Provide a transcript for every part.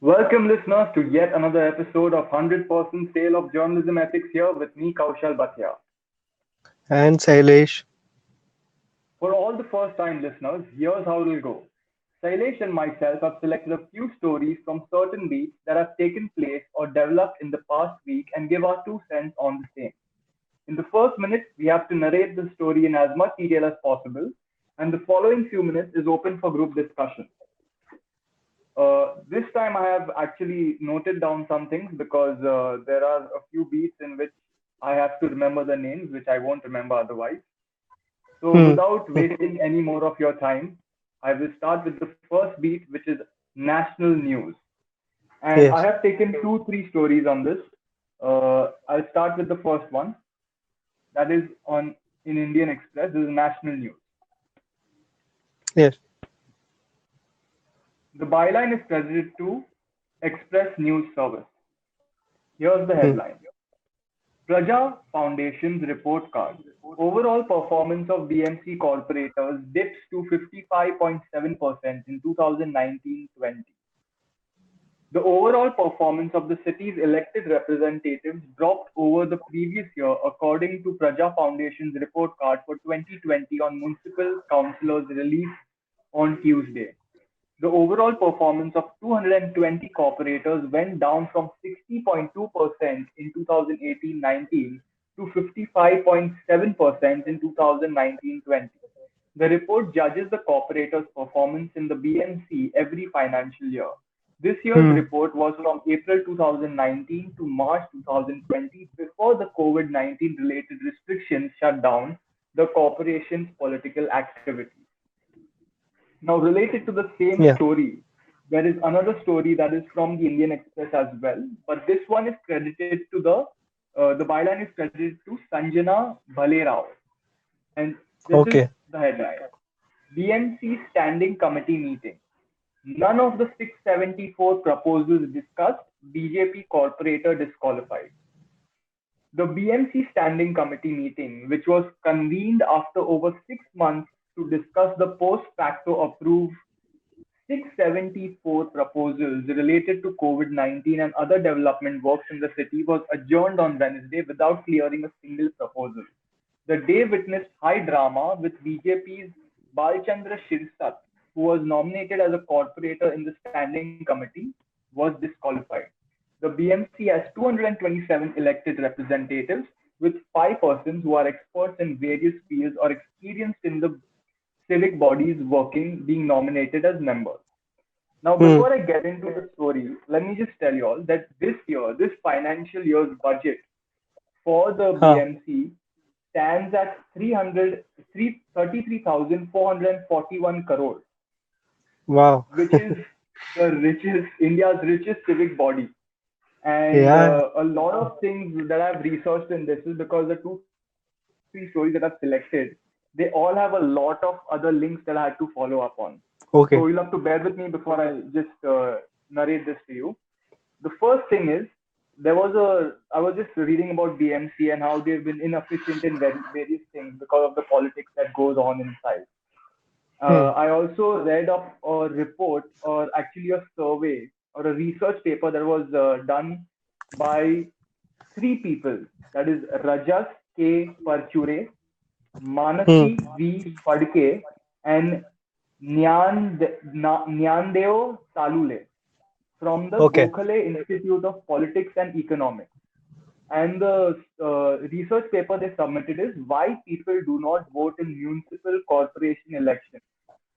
Welcome, listeners, to yet another episode of 100% Sale of Journalism Ethics here with me, Kaushal Bhatia. And Sailesh. For all the first time listeners, here's how it'll go. Sailesh and myself have selected a few stories from certain beats that have taken place or developed in the past week and give our 2 cents on the same. In the first minute, we have to narrate the story in as much detail as possible, and the following few minutes is open for group discussion. This time I have actually noted down some things because there are a few beats in which I have to remember the names, which I won't remember otherwise. So, Hmm. without wasting any more of your time, I will start with the first beat, which is national news. And I Yes. have taken two, three stories on this. I'll start with the first one. That is on in Indian Express. This is national news. Yes. The byline is credited to Express News Service. Here's the Hmm. headline. Praja Foundation's report card. Overall performance of BMC corporators dips to 55.7% in 2019-20. The overall performance of the city's elected representatives dropped over the previous year, according to Praja Foundation's report card for 2020 on municipal councillors released on Tuesday. The overall performance of 220 corporators went down from 60.2% in 2018-19 to 55.7% in 2019-20. The report judges the corporators' performance in the BMC every financial year. This year's Hmm. report was from April 2019 to March 2020 before the COVID 19 related restrictions shut down the corporation's political activity. Now, related to the same Yeah. story, there is another story that is from the Indian Express as well, but this one is credited to the byline is credited to Sanjana Bhalerao, and this is Okay. the headline: BMC Standing Committee meeting. None of the 674 proposals discussed. BJP corporator disqualified. The BMC Standing Committee meeting, which was convened after over 6 months to discuss the post facto approved 674 proposals related to COVID-19 and other development works in the city, was adjourned on Wednesday without clearing a single proposal. The day witnessed high drama with BJP's Balchandra Shirsat, who was nominated as a corporator in the standing committee, was disqualified. The BMC has 227 elected representatives, with 5 persons who are experts in various fields or experienced in the civic bodies working being nominated as members. Now, Hmm. before I get into the story, let me just tell you all that this year, this financial year's budget for the Huh. BMC stands at 33,441 crores, Wow. which is the richest, India's richest civic body. And Yeah. a lot of things that I've researched in this is because the two, three stories that I've selected, they all have a lot of other links that I had to follow up on. So you'll have to Okay. bear with me before I just narrate this to you. The first thing is I was just reading about BMC and how they've been inefficient in various things because of the politics that goes on inside. Hmm. I also read of a report or actually a survey or a research paper that was done by three people. That is Rajas K. Parchure, Hmm. Manasi V. Padke, and Nyandeo Salule from the Okay. Gokhale Institute of Politics and Economics. And the research paper they submitted is why people do not vote in municipal corporation elections.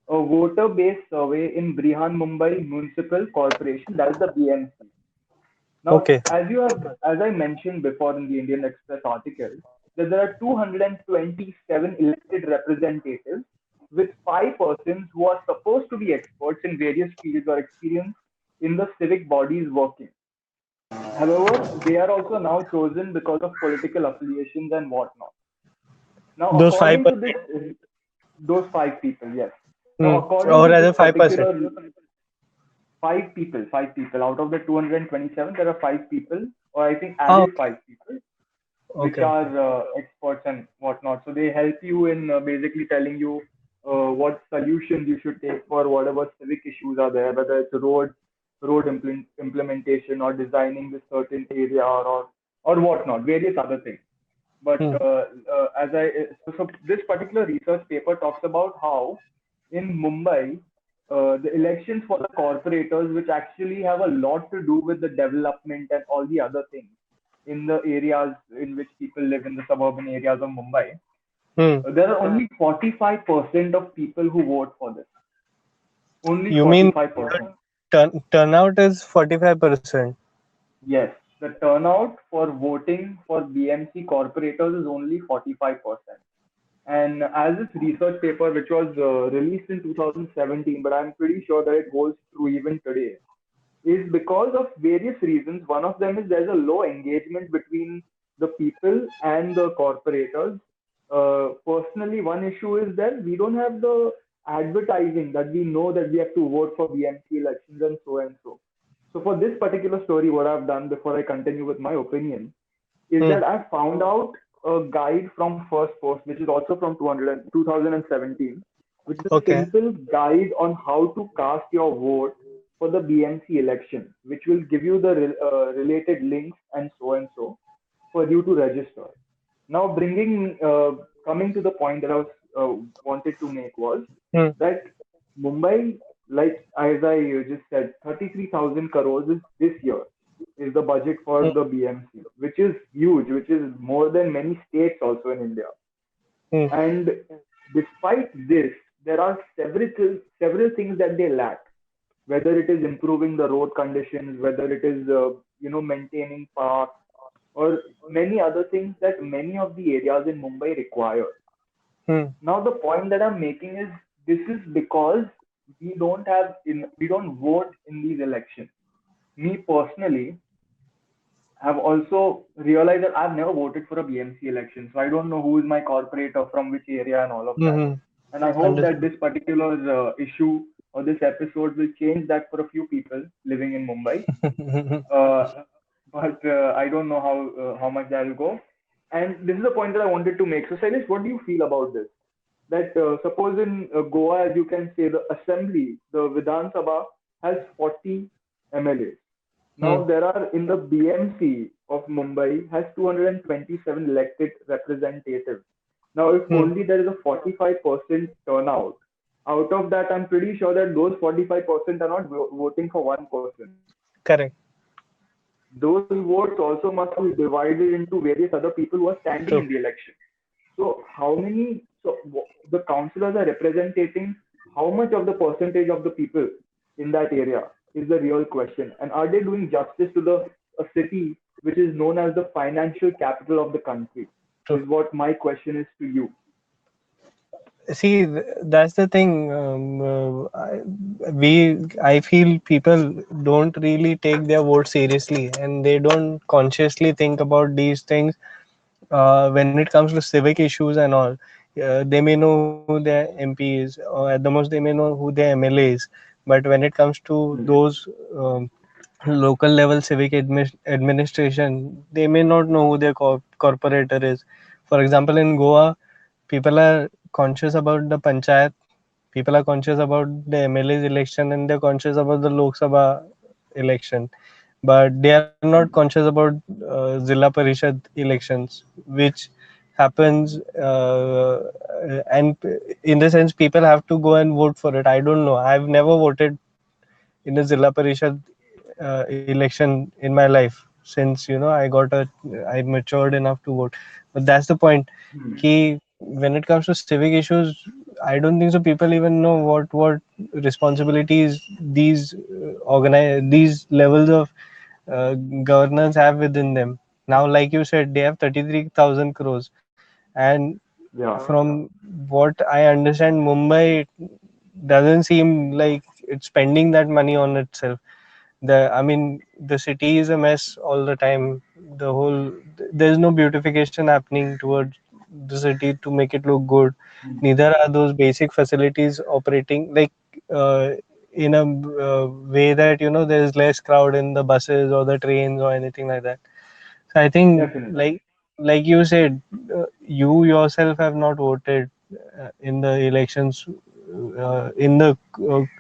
A voter-based survey in Brihan Mumbai Municipal Corporation, that is the BMC. Now, Okay. as I mentioned before in the Indian Express article, that there are 227 elected representatives with 5 persons who are supposed to be experts in various fields or experience in the civic bodies working. However, they are also now chosen because of political affiliations and whatnot. Now, Those five according to percent. this, those 5 people, yes. Now, Hmm. according Or to this rather 5%. particular 5 people, out of the 227, there are 5 people, or I think Ah, added okay. 5 people, which Okay. are Okay. experts and whatnot. So they help you in basically telling you what solutions you should take for whatever civic issues are there, whether it's roads, road implementation or designing this certain area or whatnot, various other things. But Hmm. so this particular research paper talks about how in Mumbai, the elections for the corporators, which actually have a lot to do with the development and all the other things in the areas in which people live in the suburban areas of Mumbai, Hmm. there are only 45% of people who vote for this. Only You mean 45%. turnout is 45%? Yes, the turnout for voting for BMC corporators is only 45%. And as this research paper, which was released in 2017, but I'm pretty sure that it holds true even today, is because of various reasons. One of them is there's a low engagement between the people and the corporators. Personally, one issue is that we don't have the advertising that we know that we have to vote for BMC elections and so and so. So for this particular story, what I've done before I continue with my opinion is Hmm. that I found out a guide from First Post, which is also from 2017, which is a Okay. simple guide on how to cast your vote for the BMC election, which will give you the related links and so for you to register. Now, coming to the point that I was wanted to make was Hmm. that Mumbai, like as I just said, 33,000 crores is this year is the budget for Hmm. the BMC, which is huge, which is more than many states also in India. Hmm. And despite this, there are several things that they lack. Whether it is improving the road conditions, whether it is maintaining parks, or many other things that many of the areas in Mumbai require. Hmm. Now, the point that I'm making is this is because we don't vote in these elections. Me personally have also realized that I've never voted for a BMC election, so I don't know who is my corporator from which area and all of that. Hmm. And I hope that Understood. this particular issue or this episode will change that for a few people living in Mumbai. Uh, but I don't know how much that will go. And this is the point that I wanted to make. So, Sailesh, what do you feel about this? That suppose in Goa, as you can say, the assembly, the Vidhan Sabha has 40 MLAs. Hmm. Now there are in the BMC of Mumbai has 227 elected representatives. Now, if Hmm. only there is a 45% turnout, out of that, I'm pretty sure that those 45% are not voting for one person. Correct. Those votes also must be divided into various other people who are standing True. in the election. So how many? The councillors are representing how much of the percentage of the people in that area is the real question, and are they doing justice to the a city which is known as the financial capital of the country? True. Is what my question is to you. See, that's the thing. I feel people don't really take their vote seriously, and they don't consciously think about these things. When it comes to civic issues and all, they may know who their MPs, or at the most they may know who their MLAs. But when it comes to Hmm. those local level civic administration, they may not know who their corporator is. For example, in Goa, people are conscious about the panchayat, people are conscious about the MLA's election, and they're conscious about the Lok Sabha election, but they are not Hmm. conscious about Zilla Parishad elections, which happens, and in the sense people have to go and vote for it. I don't know. I've never voted in a Zilla Parishad election in my life since I matured enough to vote. But that's the point. Hmm. Ki when it comes to civic issues, I don't think so. People even know what responsibilities these levels of uh, governance have within them. Now, like you said, they have 33,000 crores, and Yeah. from what I understand, Mumbai doesn't seem like it's spending that money on itself. I mean, the city is a mess all the time. There's no beautification happening towards the city to make it look good. Hmm. Neither are those basic facilities operating like uh, in a way that there's less crowd in the buses or the trains or anything like that. So I think, Definitely. like you said, you yourself have not voted in the elections, in the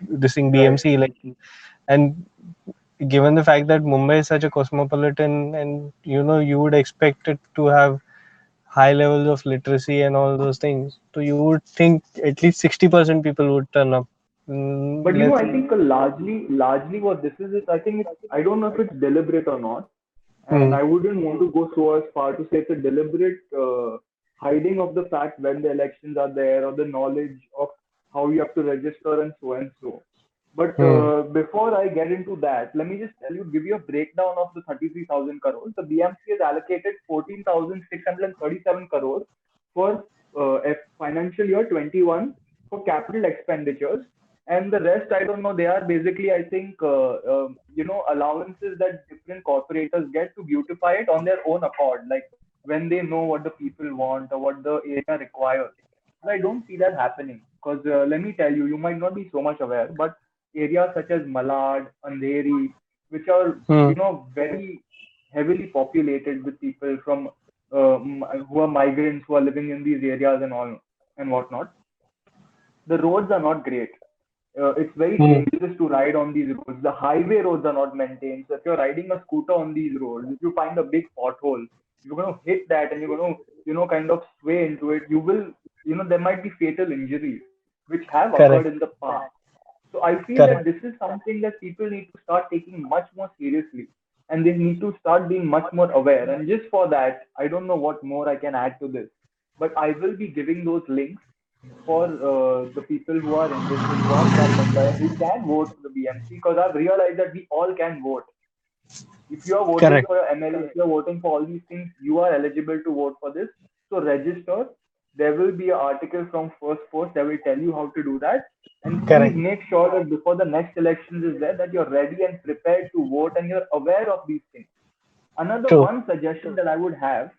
this thing Right. BMC election, and given the fact that Mumbai is such a cosmopolitan, and you would expect it to have high levels of literacy and all those things. So you would think at least 60% people would turn up. But Let's. I think largely what this is, I think I don't know if it's deliberate or not, and Mm, I wouldn't want to go so as far to say it's a deliberate hiding of the fact when the elections are there or the knowledge of how you have to register and so and so. But mm, before I get into that, let me just give you a breakdown of the 33,000 crores. The BMC has allocated 14,637 crores for financial year 21 for capital expenditures, and the rest I don't know. They are basically, I think, allowances that different corporators get to beautify it on their own accord, like when they know what the people want or what the area requires. But I don't see that happening because let me tell you, you might not be so much aware, but areas such as Malad, Andheri, which are mm. very heavily populated with people from who are migrants who are living in these areas and all and whatnot. The roads are not great. It's very Mm. dangerous to ride on these roads. The highway roads are not maintained. So if you're riding a scooter on these roads, if you find a big pothole, you're going to hit that and you're going to, kind of sway into it. You will, there might be fatal injuries, which have occurred Correct. in the past. So I feel that Correct. this is something that people need to start taking much more seriously, and they need to start being much more aware. And just for that, I don't know what more I can add to this, but I will be giving those links for the people who are interested, who are from Mumbai and who can vote for the BMC, because I've realized that we all can vote. If you are voting Correct. for your MLA, if you are voting for all these things, you are eligible to vote for this. So register. There will be an article from First Post that will tell you how to do that. And please Correct. make sure that before the next elections is there, that you're ready and prepared to vote and you're aware of these things. Another True. one suggestion that I would have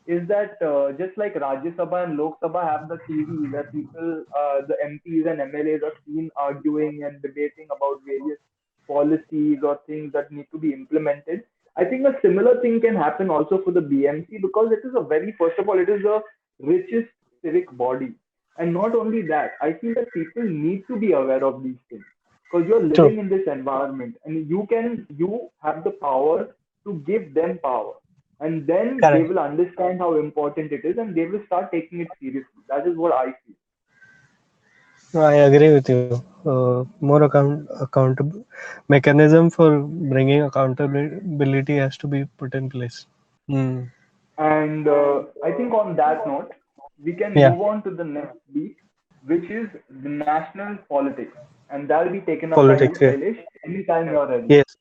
is that just like Rajya Sabha and Lok Sabha have the TV where people, the MPs and MLAs are seen arguing and debating about various policies or things that need to be implemented. I think a similar thing can happen also for the BMC, because it is a very, first of all, it is the richest civic body. And not only that, I feel that people need to be aware of these things because you're True. living in this environment and you have the power to give them power, and then they Correct. will understand how important it is and they will start taking it seriously. That is what I feel. No, I agree with you. More accountable mechanism for bringing accountability has to be put in place. Mm. And I think on that note, we can Yeah. move on to the next beat, which is the national politics, and that'll be taken up by you, Politics. Yeah. Shailesh, anytime you're ready. Yes.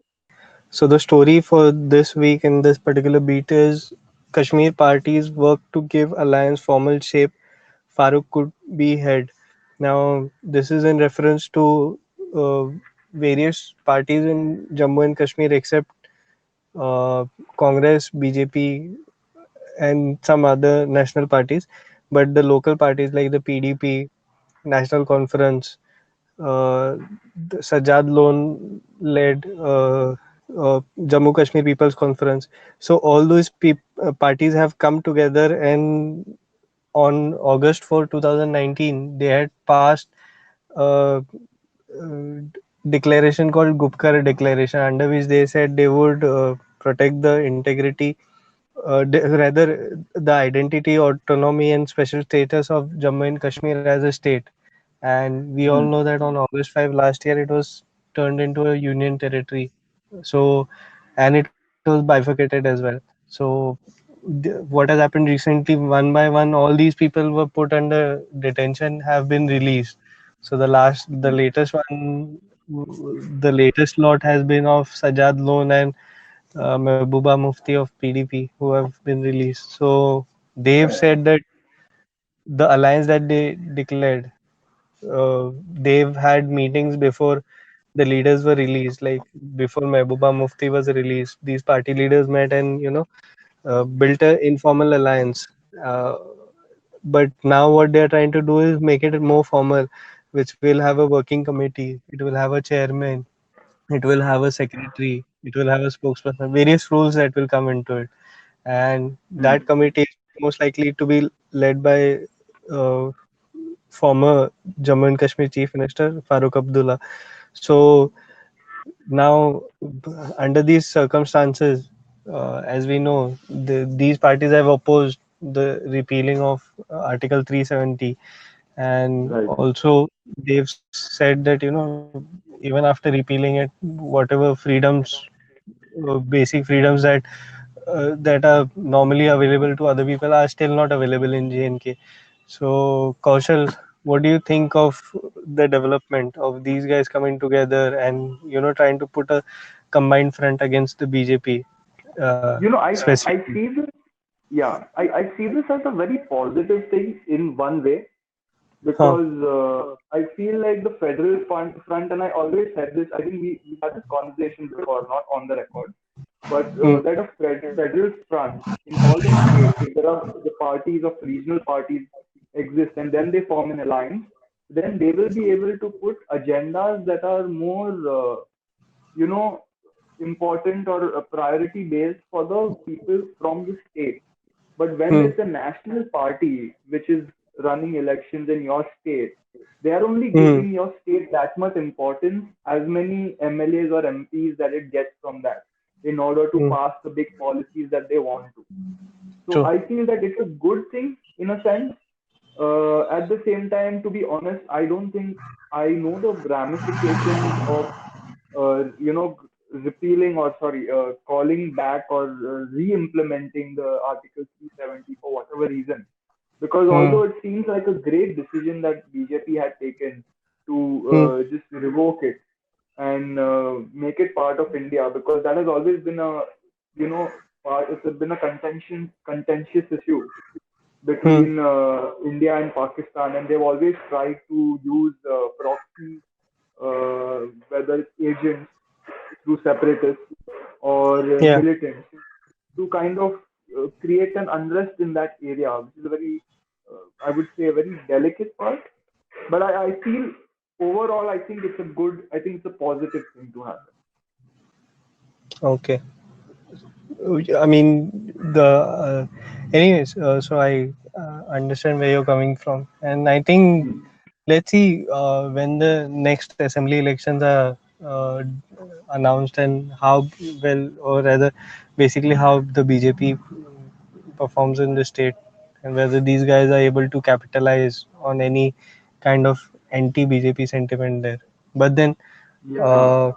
So the story for this week in this particular beat is Kashmir parties work to give alliance formal shape. Farooq could be head. Now this is in reference to uh, various parties in Jammu and Kashmir except uh, Congress, BJP, and some other national parties, but the local parties like the PDP, National Conference, the Sajjad Lone led Jammu Kashmir People's Conference. So all those parties have come together, and on August 4, 2019, they had passed a declaration called Gupkar Declaration, under which they said they would protect the integrity, rather the identity, autonomy, and special status of Jammu and Kashmir as a state. And we all Hmm. know that on August 5 last year, it was turned into a union territory. So, and it was bifurcated as well. So, what has happened recently, one by one, all these people were put under detention, have been released. So the Hmm. latest one, the latest lot has been of Sajjad Lone and Mehbooba Mufti of PDP, who have been released. So they've said that the alliance that they declared, they've had meetings before the leaders were released. Like before Mehbooba Mufti was released, these party leaders met and built a informal alliance. Uh, but now what they are trying to do is make it more formal, which will have a working committee. It will have a chairman. It will have a secretary. It will have a spokesperson. Various rules that will come into it, and that Hmm. committee is most likely to be led by uh, former Jammu and Kashmir Chief Minister Farooq Abdullah. So Now, under these circumstances, as we know, these parties have opposed the repealing of Article 370, and Right. also they've said that, even after repealing it, whatever freedoms, basic freedoms that are normally available to other people are still not available in JNK. So, Kaushal, what do you think of the development of these guys coming together and trying to put a combined front against the BJP, You know, I specifically? see this, yeah, I see this as a very positive thing in one way, Huh. because I feel like the front, and I always said this, I think we had this conversation before, not on the record, but Hmm. that a federal front in all the states, if there are the parties of regional parties exist and then they form an alliance, then they will be able to put agendas that are more, you know, important or priority based for the people from the state. But when Hmm. it's a national party which is running elections in your state, they are only Hmm. giving your state that much importance as many MLAs or MPs that it gets from that in order to Hmm. pass the big policies that they want to. So True. I feel that it's a good thing in a sense. At the same time, to be honest, I don't think I know the ramifications of repealing or sorry, calling back or re-implementing the Article 370 for whatever reason. Because Hmm. although it seems like a great decision that BJP had taken to Hmm. just revoke it and make it part of India, because that has always been a, it's been a contentious issue Hmm. between India and Pakistan, and they've always tried to use proxy, whether it's agents through separatists or Yeah. militants, to kind of create an unrest in that area, which is a very, I would say, a very delicate part. But I feel overall, I think it's a positive thing to happen. Okay. I mean, anyways, so I understand where you're coming from, and I think Hmm. let's see when the next assembly elections are uh, announced and how well, or rather, basically how the BJP performs in the state, and whether these guys are able to capitalize on any kind of anti-BJP sentiment there. But then, Yeah. uh,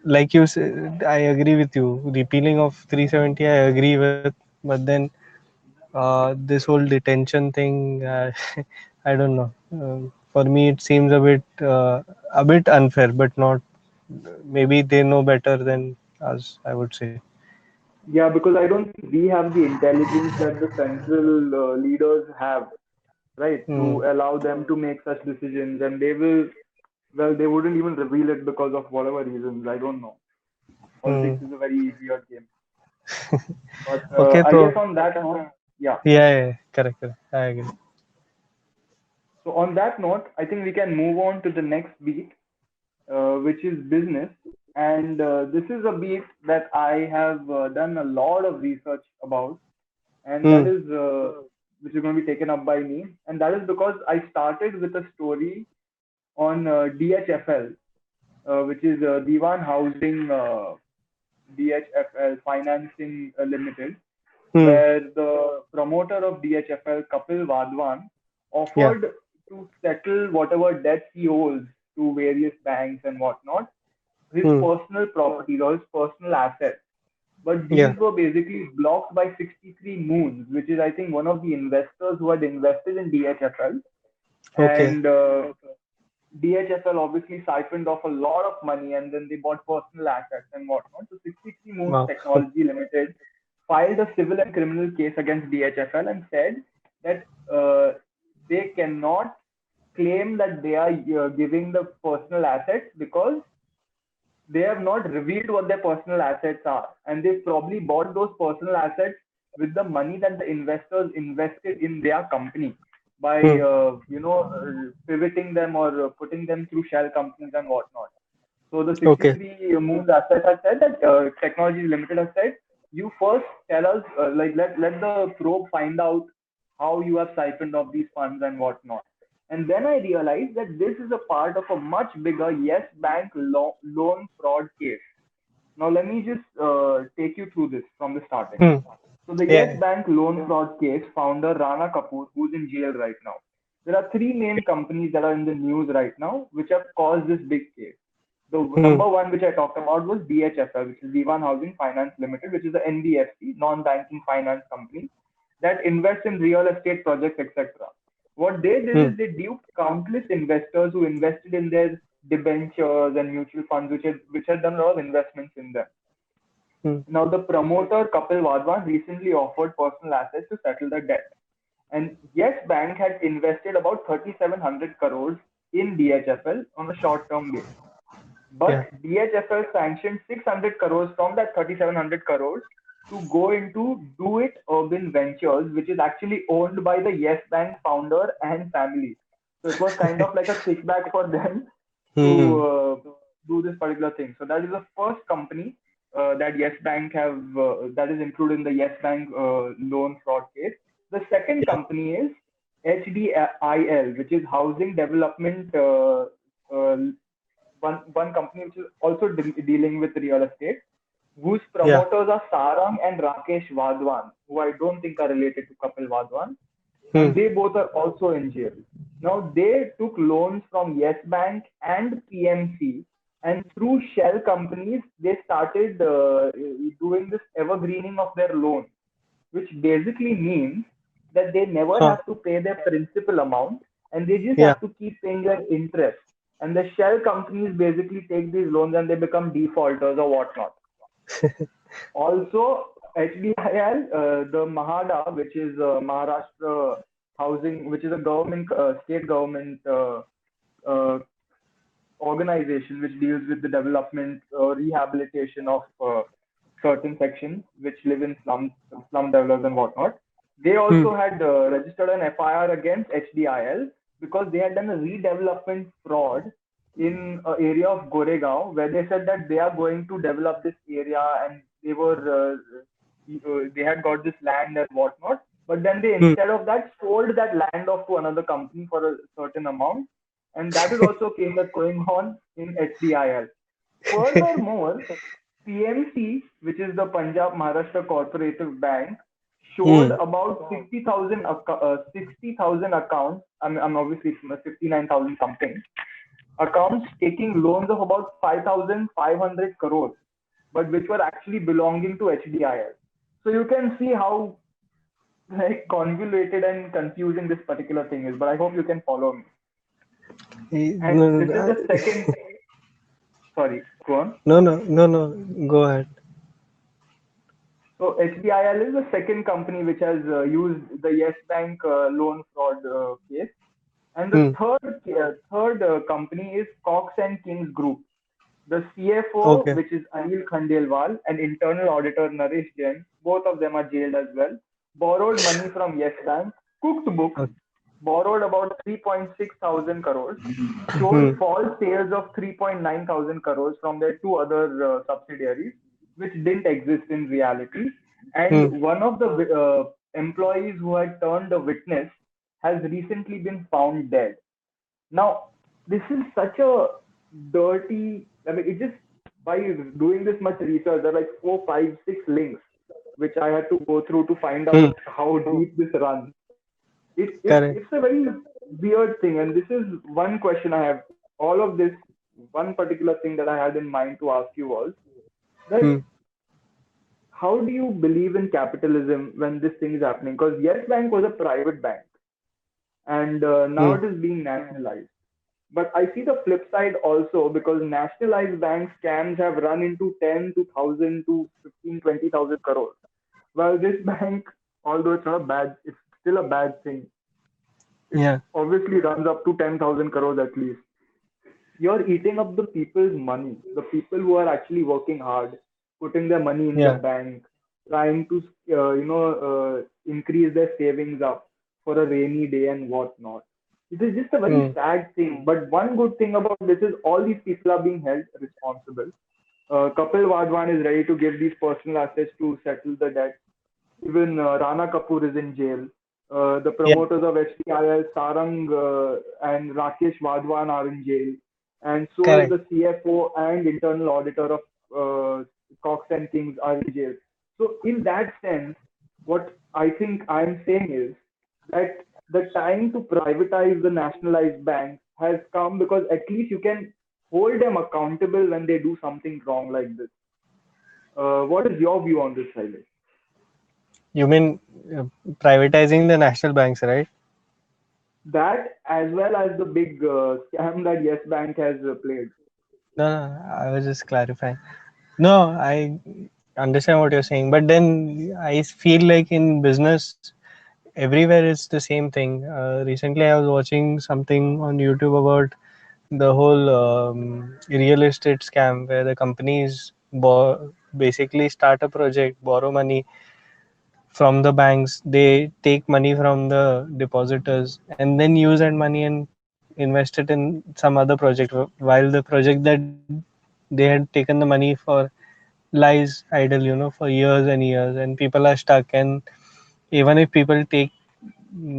like you said, I agree with you. Repealing of 370, I agree with, but then this whole detention thing, I don't know. For me, it seems a bit unfair, but not. Maybe they know better than us, I would say. Yeah, because I don't think we have the intelligence that the central leaders have, right, Hmm. to allow them to make such decisions, and they will, well, they wouldn't even reveal it because of whatever reasons. I don't know. Hmm. Politics is a very weird game. But Okay, I guess so on that note, yeah. yeah, correct, correct. I agree. So on that note, I think we can move on to the next beat, which is business. And this is a beat that I have done a lot of research about, and that Hmm. is which is going to be taken up by me. And that is because I started with a story on DHFL, which is Diwan Housing DHFL Financing Limited, Hmm. where the promoter of DHFL, Kapil Wadhwan, Yeah. offered to settle whatever debts he owes to various banks and whatnot, his Hmm. personal properties or his personal assets. But Yeah. these were basically blocked by 63 Moons, which is, I think, one of the investors who had invested in DHFL. Okay. And DHFL obviously siphoned off a lot of money, and then they bought personal assets and whatnot. So 63 Moons Wow. Technology Limited filed a civil and criminal case against DHFL and said that they cannot claim that they are giving the personal assets because they have not revealed what their personal assets are, and they probably bought those personal assets with the money that the investors invested in their company by Hmm. pivoting them or putting them through shell companies and whatnot. So the Okay. 63 Moons Asset has said that Technologies Limited has said, you first tell us, let the probe find out how you have siphoned off these funds and whatnot. And then I realized that this is a part of a much bigger Yes Bank loan fraud case. Now, let me just take you through this from the starting. Hmm. So, the Yes Yeah. Bank loan fraud case founder Rana Kapoor, who's in jail right now. There are three main companies that are in the news right now which have caused this big case. The Hmm. number one which I talked about was DHFL, which is Dewan Housing Finance Limited, which is the NBFC, non-banking finance company that invests in real estate projects, etc. What they did Hmm. is they duped countless investors who invested in their debentures and mutual funds, which had done a lot of investments in them. Hmm. Now, the promoter Kapil Wadhwan recently offered personal assets to settle the debt. And Yes Bank had invested about 3,700 crores in DHFL on a short-term basis. Yeah. But DHFL sanctioned 600 crores from that 3,700 crores to go into Do It Urban Ventures, which is actually owned by the Yes Bank founder and family. So it was kind of like a kickback for them to Hmm. do this particular thing. So that is the first company that Yes Bank have that is included in the Yes Bank loan fraud case. The second Yeah. company is HDIL, which is Housing Development uh, one company which is also dealing with real estate, whose Yeah. promoters are Sarang and Rakesh Wadhwan, who I don't think are related to Kapil Wadhwan, Hmm. and they both are also in jail. Now they took loans from Yes Bank and PMC, and through shell companies they started doing this evergreening of their loans, which basically means that they never Huh. have to pay their principal amount and they just Yeah. have to keep paying their interest. And the shell companies basically take these loans and they become defaulters or whatnot. Also, HDIL, the Mahada, which is Maharashtra Housing, which is a government, state government uh, organization which deals with the development, rehabilitation of certain sections which live in slum dwellers and whatnot. They Hmm. also had registered an FIR against HDIL because they had done a redevelopment fraud in an area of Goregaon where they said that they are going to develop this area and they had got this land and whatnot. But then they Hmm. instead of that sold that land off to another company for a certain amount, and that is also a case that's going on in HDIL. Furthermore, PMC, which is the Punjab Maharashtra Cooperative Bank, showed Hmm. about 60,000 accounts. I'm obviously 59,000 something accounts taking loans of about 5,500 crores, but which were actually belonging to HDIL. So you can see how like convoluted and confusing this particular thing is. But I hope you can follow me. And No, this no, is the second. Sorry, go on. no, no, no, no. Go ahead. So HDIL is the second company which has used the Yes Bank loan fraud case, and the Hmm. third company is Cox and Kings Group. The CFO, Okay. which is Anil Khandelwal, and internal auditor Naresh Jain, both of them are jailed as well, borrowed money from Yes Bank, cooked books, Okay. borrowed about 3.6 thousand crores, showed Hmm. false sales of 3.9 thousand crores from their two other subsidiaries, which didn't exist in reality. And Hmm. one of the employees who had turned a witness has recently been found dead. Now, this is such a dirty. I mean, it just by doing this much research, there are like four, five, six links which I had to go through to find Hmm. out how deep this runs. Correct. It's a very weird thing, and this is one question I have. All of this, one particular thing that I had in mind to ask you was Hmm. that how do you believe in capitalism when this thing is happening? Because Yes Bank was a private bank, and now Hmm. it is being nationalized. But I see the flip side also because nationalized bank scams have run into 10 to 1,000 to 15, 20,000 crores. While this bank, although it's not bad, it's still a bad thing. It Yeah. obviously runs up to 10,000 crores at least. You're eating up the people's money, the people who are actually working hard, putting their money in the Yeah. bank, trying to, increase their savings up for a rainy day and whatnot. It is just a very Hmm. sad thing. But one good thing about this is all these people are being held responsible. Kapil Wadhwan is ready to give these personal assets to settle the debt. Even Rana Kapoor is in jail. The Yeah, promoters of STIL, Sarang and Rakesh Wadhwan are in jail, and so is correct. the CFO and internal auditor of Cox and Kings are in jail. So, in that sense, what I think I'm saying is that the time to privatize the nationalized banks has come, because at least you can hold them accountable when they do something wrong like this. What is your view on this, Silas? You mean uh, privatizing the national banks, right? That, as well as the big scam that Yes Bank has played. No, no, I was just clarifying. No, I understand what you're saying, but then I feel like in business, everywhere it's the same thing. Recently, I was watching something on YouTube about the whole real estate scam where the companies basically start a project, borrow money from the banks, they take money from the depositors and then use that money and invest it in some other project, while the project that they had taken the money for lies idle, for years and years, and people are stuck. And even if people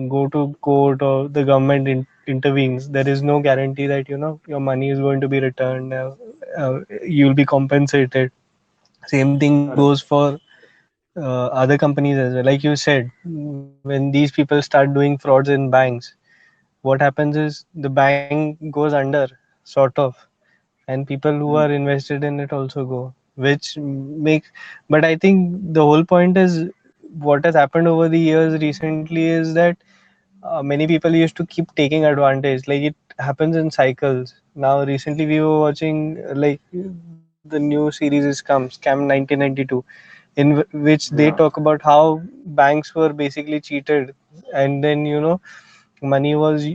go to court or the government intervenes, there is no guarantee that your money is going to be returned. You'll be compensated. Same thing goes Correct. for other companies as well. Like you said, when these people start doing frauds in banks, what happens is the bank goes under, sort of, and people who are Hmm. invested in it also go, which makes. But I think the whole point is what has happened over the years recently is that many people used to keep taking advantage. Like it happens in cycles. Now, recently we were watching like the new series is come, Scam 1992, which they Yeah. talk about how banks were basically cheated, and then money was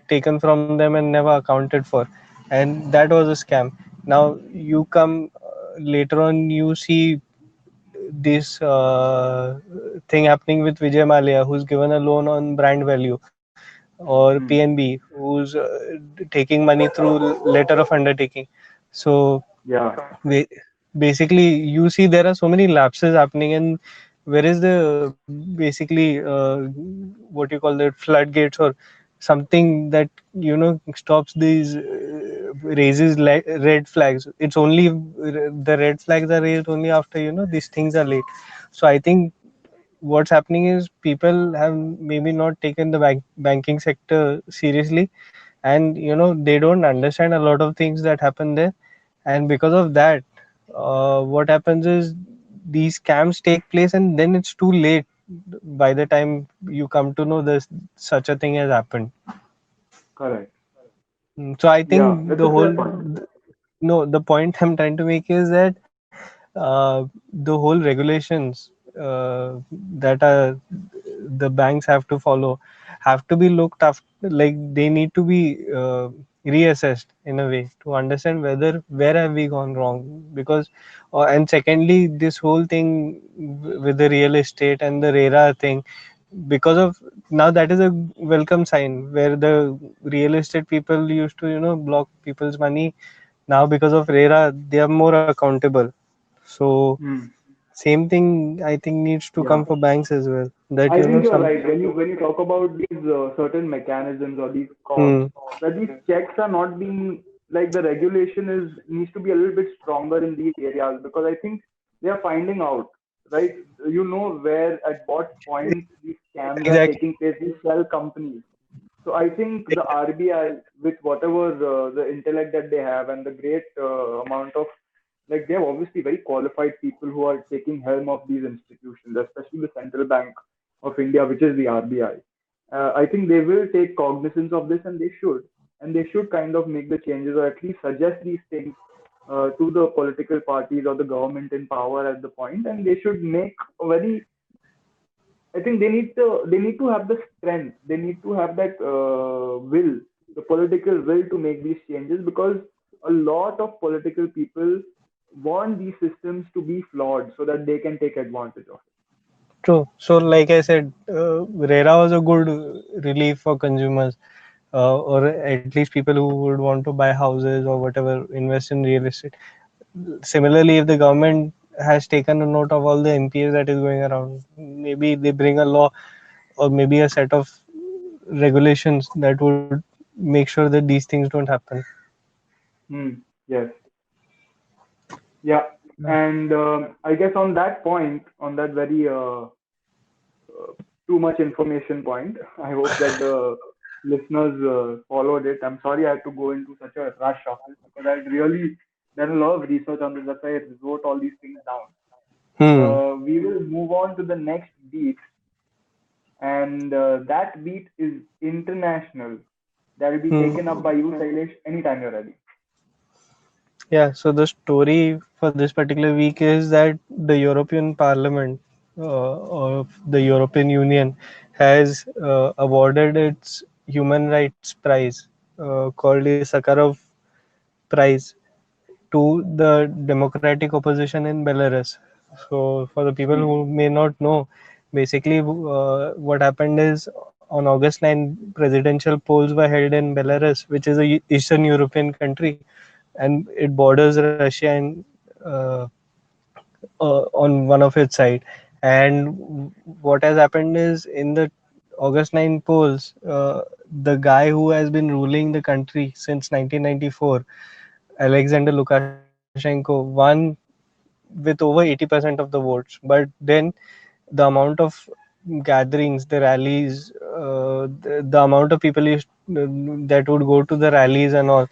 taken from them and never accounted for, and that was a scam. Now you come later on, you see this thing happening with Vijay Malia, who's given a loan on brand value, or Hmm. PNB, who's taking money through letter of undertaking. So Yeah. ba- basically, you see there are so many lapses happening, and where is the basically what you call that, floodgates or something that stops these raises red flags. It's only the red flags are raised only after these things are late. So I think what's happening is people have maybe not taken the banking sector seriously, and they don't understand a lot of things that happen there. And because of that, what happens is these scams take place, and then it's too late by the time you come to know this such a thing has happened. Correct. So I Yeah. think That's a fair point. no, the point I'm trying to make is that the whole regulations that are the banks have to follow have to be looked after. Like they need to be reassessed in a way to understand where have we gone wrong. Because and secondly, this whole thing with the real estate and the RERA thing, because of now, that is a welcome sign where the real estate people used to block people's money. Now because of RERA, they are more accountable. So Hmm. same thing I think needs to come Yeah. for banks as well. That I think you're some. right. When you talk about these certain mechanisms or these costs, Hmm, that these checks are not being, like, the regulation is needs to be a little bit stronger in these areas, because I think they are finding out, right? You know where at what point these scams are exactly. taking place. These shell companies. So I think the RBI, with whatever the intellect that they have and the great amount of, like, they have obviously very qualified people who are taking helm of these institutions, especially the Central Bank of India, which is the RBI. I think they will take cognizance of this, and they should kind of make the changes, or at least suggest these things to the political parties or the government in power at the point, and they should make a very, I think they need to have the strength. They need to have that will, the political will to make these changes, because a lot of political people want these systems to be flawed so that they can take advantage of True. So like I said, RERA was a good relief for consumers, or at least people who would want to buy houses or whatever, invest in real estate. Similarly, if the government has taken a note of all the NPAs that is going around, maybe they bring a law or maybe a set of regulations that would make sure that these things don't happen. Yes. Yeah. And I guess on that point, on that very too much information point, I hope that the listeners followed it. I'm sorry I had to go into such a rush of it because I'd really done a lot of research on this. That's why I wrote all these things down. Hmm. We will move on to the next beat, and that beat is international. That will be taken up Hmm. by you, Sailesh, anytime you're ready. Yeah, so the story for this particular week is that the European Parliament of the European Union has awarded its human rights prize called the Sakharov Prize to the democratic opposition in Belarus. So, for the people Hmm. who may not know, basically what happened is on August 9, presidential polls were held in Belarus, which is a Eastern European country, and it borders Russia and on one of its side. And what has happened is in the August 9 polls, the guy who has been ruling the country since 1994, Alexander Lukashenko, won with over 80% of the votes. But then the amount of gatherings, the rallies, the amount of people that would go to the rallies and all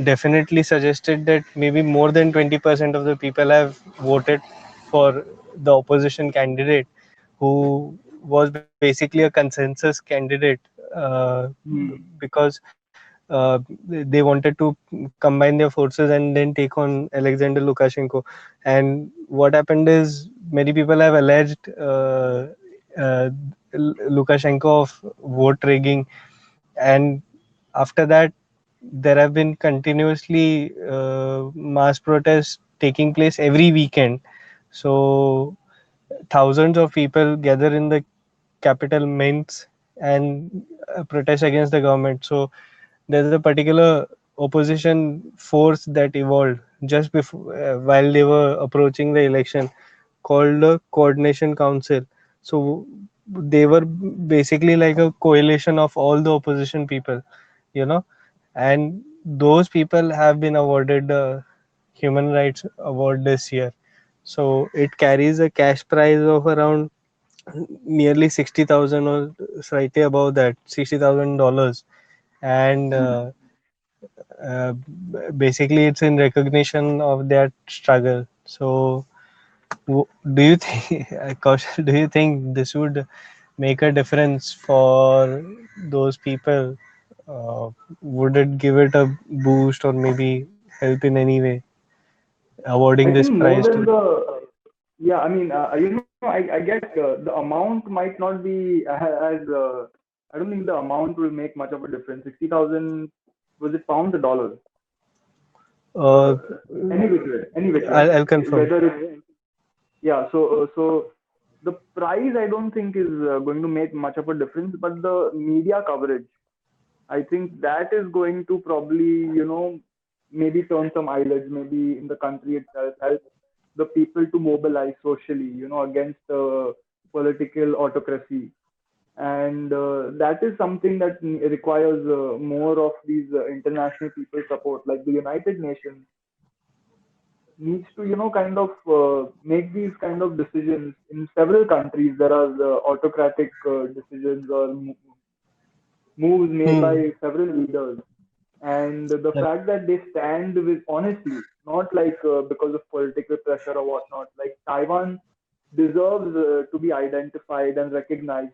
definitely suggested that maybe more than 20% of the people have voted for the opposition candidate, who was basically a consensus candidate, Hmm. because they wanted to combine their forces and then take on Alexander Lukashenko. And what happened is many people have alleged uh, Lukashenko of vote rigging, and after that there have been continuously mass protests taking place every weekend. So thousands of people gather in the capital Minsk and protest against the government. So there's a particular opposition force that evolved just before, while they were approaching the election, called the Coordination Council. So they were basically like a coalition of all the opposition people, you know, and those people have been awarded the Human Rights Award this year. So it carries a cash prize of around nearly 60,000, or slightly above that, $60,000. And Hmm. basically it's in recognition of that struggle. So do you think, Kaushal, do you think this would make a difference for those people? uh, would it give it a boost or maybe help in any way, awarding I this think more prize than to? the yeah, I mean, I get the amount might not be as I don't think the amount will make much of a difference. 60,000, was it pounds or dollars? uh, Any which way. I'll confirm. Whether it's yeah, so the price I don't think is going to make much of a difference, but the media coverage, I think that is going to probably, maybe turn some eyelids, maybe in the country itself, help the people to mobilize socially, against political autocracy. And that is something that requires more of these international people support, like the United Nations needs to, kind of make these kind of decisions. In several countries, there are autocratic decisions or moves made Hmm. by several leaders, and the Yep. fact that they stand with honestly, not like because of political pressure or whatnot. Like Taiwan deserves to be identified and recognized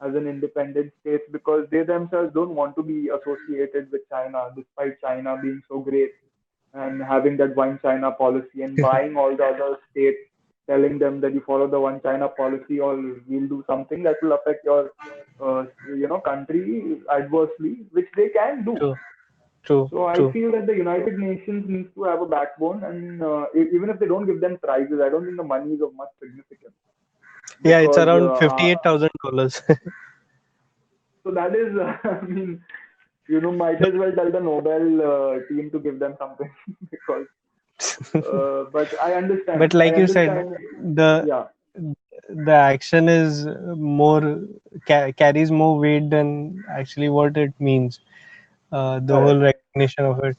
as an independent state because they themselves don't want to be associated with China, despite China being so great and having that one China policy and buying all the other states, telling them that you follow the one China policy or we'll do something that will affect your, country adversely, which they can do. True, true, So I true. feel that the United Nations needs to have a backbone, and even if they don't give them prizes, I don't think the money is of much significance Yeah, it's because around $58,000. so that is, I mean, might as well tell the Nobel team to give them something because. But I understand. But I like you said, understand. the Yeah. the action is more carries more weight than actually what it means. The whole Correct. recognition of it.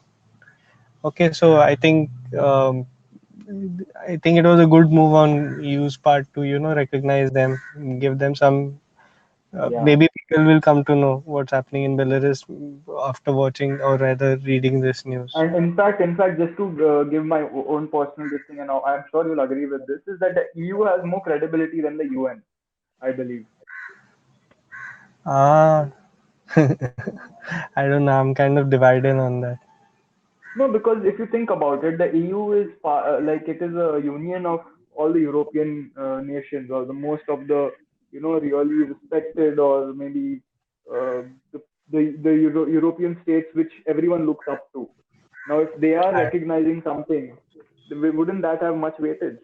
Okay, so I think it was a good move on EU's part to recognize them, give them some. Yeah. Maybe people will come to know what's happening in Belarus after watching or rather reading this news. And in fact, just to give my own personal this thing, and I'm sure you'll agree with this, is that the EU has more credibility than the UN, I believe. Ah, I don't know. I'm kind of divided on that. No, because if you think about it, the EU is like it is a union of all the European nations, or the most of the really respected, or maybe uh, the European states which everyone looks up to. Now, if they are recognizing something, wouldn't that have much weightage?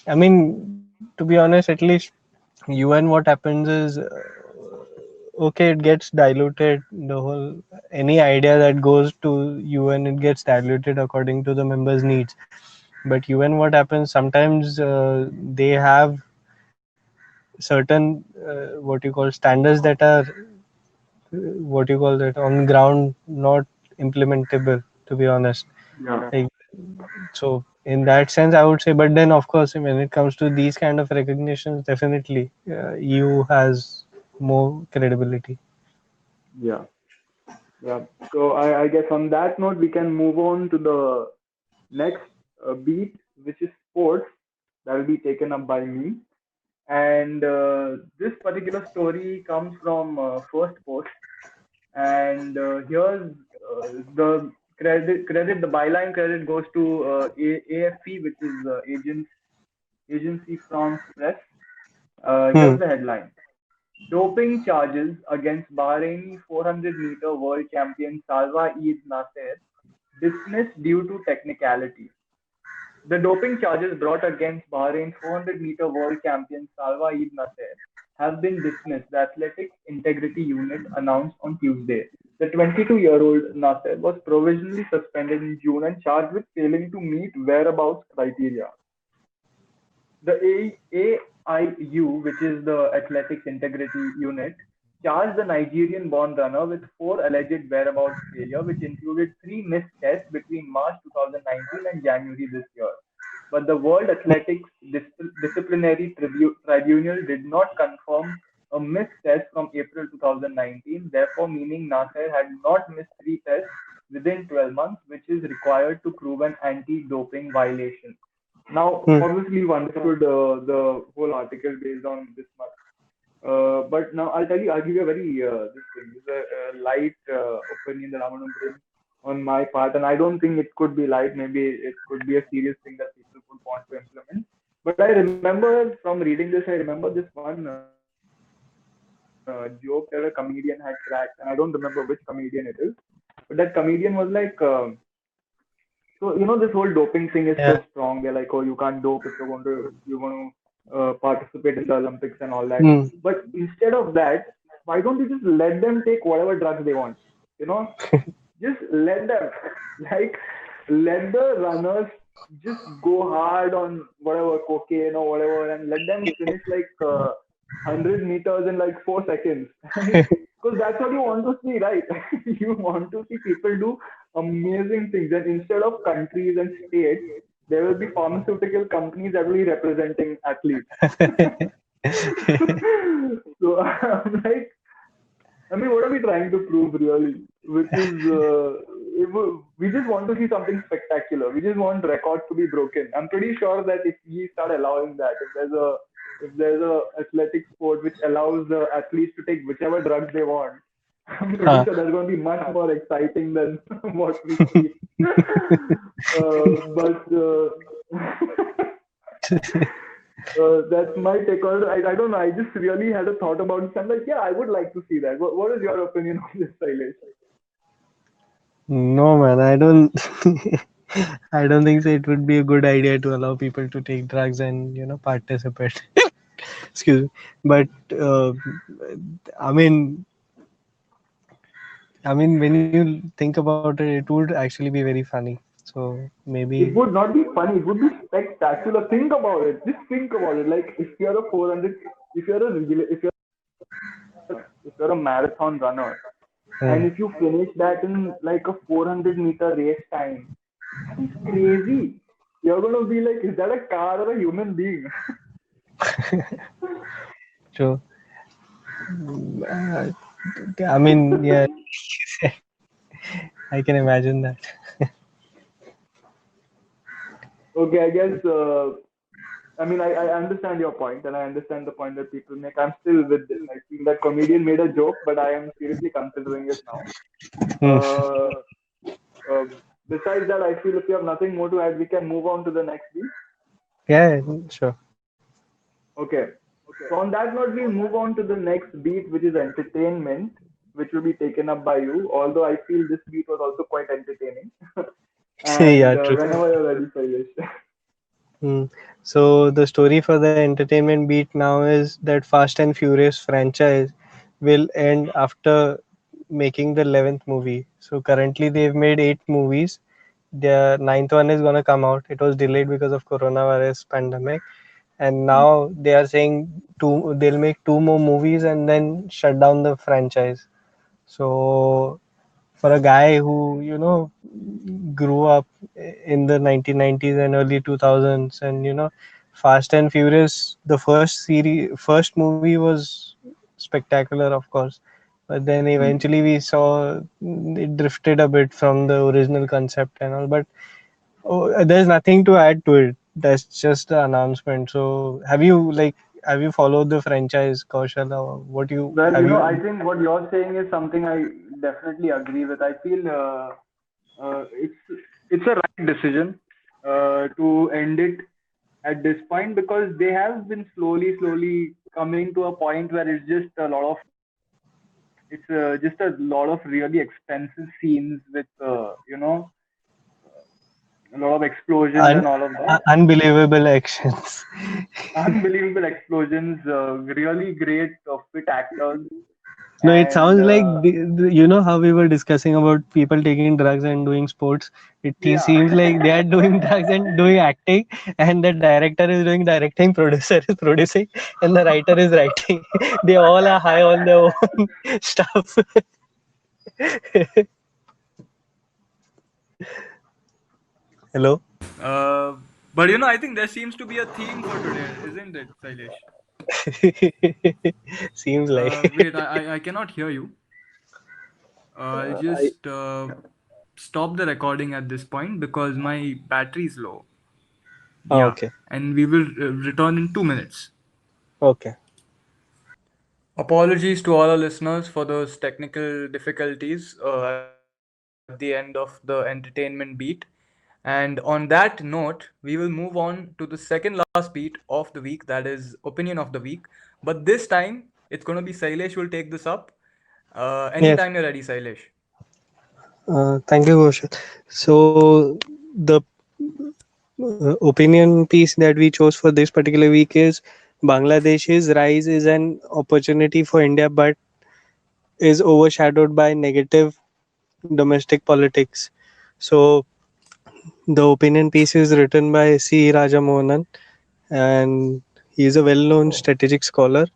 I mean, to be honest, at least UN, what happens is, okay, it gets diluted. The whole any idea that goes to UN, it gets diluted according to the members' needs. But UN, what happens sometimes, they have certain what you call standards that are what you call that on ground not implementable. To be honest, Yeah. like, so in that sense, I would say. But then, of course, when it comes to these kind of recognitions, definitely EU has more credibility. Yeah. Yeah. So I guess on that note, we can move on to the next beat, which is sports. That will be taken up by me. And this particular story comes from First Post. And here's the credit. The byline credit goes to AFP, which is Agency France Presse. Hmm. Here's the headline: Doping charges against Bahraini 400-meter world champion Salwa Eid Nasser dismissed due to technicality. The doping charges brought against Bahrain's 400-meter world champion Salwa Eid Nasser have been dismissed, the Athletics Integrity Unit announced on Tuesday. The 22-year-old Nasser was provisionally suspended in June and charged with failing to meet whereabouts criteria. The AIU, which is the Athletics Integrity Unit, charged the Nigerian-born runner with four alleged whereabouts failure, which included three missed tests between March 2019 and January this year. But the World Athletics Disciplinary Tribunal did not confirm a missed test from April 2019, therefore meaning Nasser had not missed three tests within 12 months, which is required to prove an anti-doping violation. Now, Hmm. obviously, you understood the whole article based on this much. But now I'll tell you, I'll give you a very this thing. This is a light opinion that I'm going to bring on my part, and I don't think it could be light. Maybe it could be a serious thing that people would want to implement. But I remember from reading this, I remember this one joke that a comedian had cracked, and I don't remember which comedian it is. But that comedian was like, so this whole doping thing is so Yeah. strong. They're like, oh, you can't dope if you're going to participate in the Olympics and all that. Hmm. But instead of that, why don't you just let them take whatever drugs they want? You know, just let them like let the runners just go hard on whatever cocaine or whatever, and let them finish like 100 meters in like 4 seconds. Because that's what you want to see, right? You want to see people do amazing things, and instead of countries and states, there will be pharmaceutical companies that will be representing athletes. So I'm like, I mean, what are we trying to prove really? Which is, we just want to see something spectacular. We just want records to be broken. I'm pretty sure that if we start allowing that, if there's a athletic sport which allows the athletes to take whichever drugs they want, I'm pretty Huh. sure that's going to be much more exciting than what we see. But that's my take on it. I don't know. I just really had a thought about it. I'm like, yeah, I would like to see that. What is your opinion on this, Silesh? No, man, I don't. I don't think so. It would be a good idea to allow people to take drugs and participate. Excuse me, but I mean, when you think about it, it would actually be very funny. So It maybe, would not be funny. It would be spectacular. Think about it. Just think about it. Like if you're a 400, if you're a marathon runner, and hmm, if you finish that in like a 400-meter race time, that is crazy. You're gonna be like, is that a car or a human being? true. Uh, I mean, yeah, I can imagine that. Okay, I guess. I mean, I understand your point, and I understand the point that people make. I'm still with this. I feel that comedian made a joke, but I am seriously considering it now. Hmm. Uh, uh, Besides that, I feel if you have nothing more to add, we can move on to the next beat. Yeah, sure. Okay. So on that note, we'll move on to the next beat, which is entertainment, which will be taken up by you. Although I feel this beat was also quite entertaining. And Yeah, true. whenever you're ready for this. Hmm. So the story for the entertainment beat now is that Fast and Furious franchise will end after making the 11th movie. So currently they've made 8 movies. The ninth one is gonna come out. It was delayed because of coronavirus pandemic, and now they are saying they'll make 2 more movies and then shut down the franchise. So for a guy who grew up in the 1990s and early 2000s, and Fast and Furious, the first movie was spectacular, of course, but then Hmm. eventually we saw it drifted a bit from the original concept and all. But there's nothing to add to it. That's just the announcement. So have you followed the franchise, Kaushal? Or what you Well, have I you think what you're saying is something I definitely agree with. I feel it's a right decision to end it at this point because they have been slowly coming to a point where it's just a lot of really expensive scenes with a lot of explosions un- and all of that. unbelievable actions? Unbelievable explosions, really great fit actors, No, it and sounds like how we were discussing about people taking drugs and doing sports. It yeah. seems like they are doing drugs and doing acting, and the director is doing directing, producer is producing, and the writer is writing. They all are high on their own stuff. Hello. Uh, but I think there seems to be a theme for today, isn't it, Sailesh? Seems like. Wait, I cannot hear you. I'll I, just stop the recording at this point because my battery is low. Yeah, okay. and we will return in 2 minutes. Okay. Apologies to all our listeners for those technical difficulties at the end of the entertainment beat. And on that note, we will move on to the second last beat of the week, that is opinion of the week. But this time, it's going to be Sailesh will take this up. Anytime Yes. you're ready, Sailesh. Thank you, Kaushal. So the opinion piece that we chose for this particular week is Bangladesh's rise is an opportunity for India, but is overshadowed by negative domestic politics. So the opinion piece is written by C. Rajamohanan, and he is a well-known strategic scholar.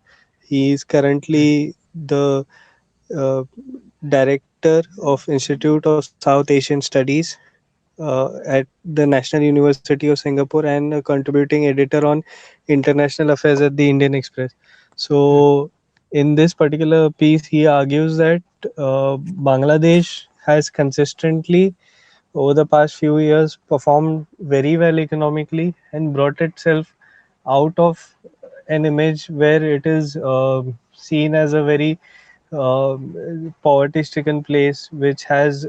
He is currently the uh, director of Institute of South Asian Studies at the National University of Singapore, and a contributing editor on international affairs at the Indian Express. So, in this particular piece, he argues that Bangladesh has consistently, over the past few years, performed very well economically and brought itself out of an image where it is seen as a very uh, poverty-stricken place which has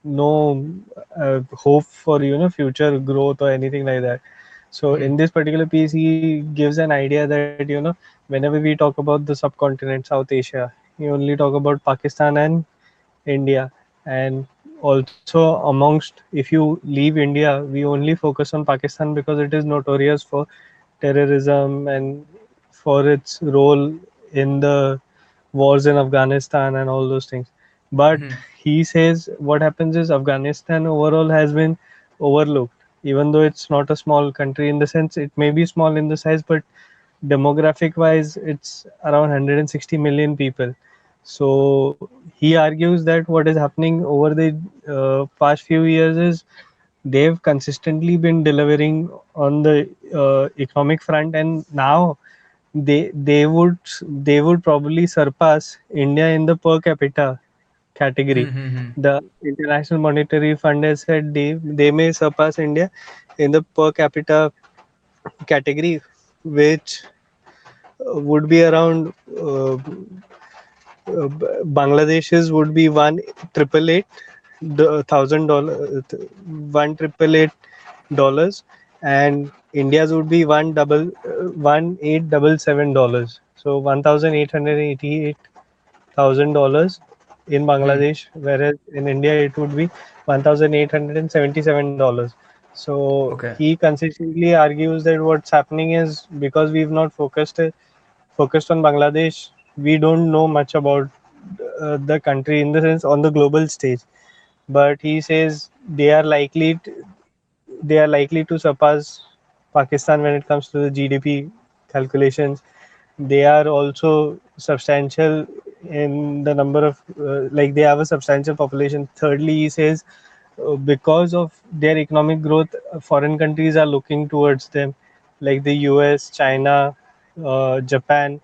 no hope for future growth or anything like that. So in this particular piece, he gives an idea that whenever we talk about the subcontinent, South Asia, we only talk about Pakistan and India. And also amongst, if you leave India, we only focus on Pakistan because it is notorious for terrorism and for its role in the wars in Afghanistan and all those things. But he says what happens is Afghanistan overall has been overlooked, even though it's not a small country in the sense it may be small in the size, but demographic wise, it's around 160 million people. So he argues that what is happening over the past few years is they've consistently been delivering on the economic front, and now they would probably surpass India in the per capita category. Hmm. The International Monetary Fund has said they may surpass India in the per capita category, which would be around Bangladesh's would be $1,888 $1,888, and India's would be $1,877. So $1,888,000 in Hmm. Bangladesh, whereas in India it would be $1,877. So Okay. he consistently argues that what's happening is because we've not focused on Bangladesh, we don't know much about the country in the sense on the global stage. But he says they are likely to surpass Pakistan when it comes to the GDP calculations. They are also substantial in the number of they have a substantial population. Thirdly, he says because of their economic growth, foreign countries are looking towards them, like the US, China, Japan.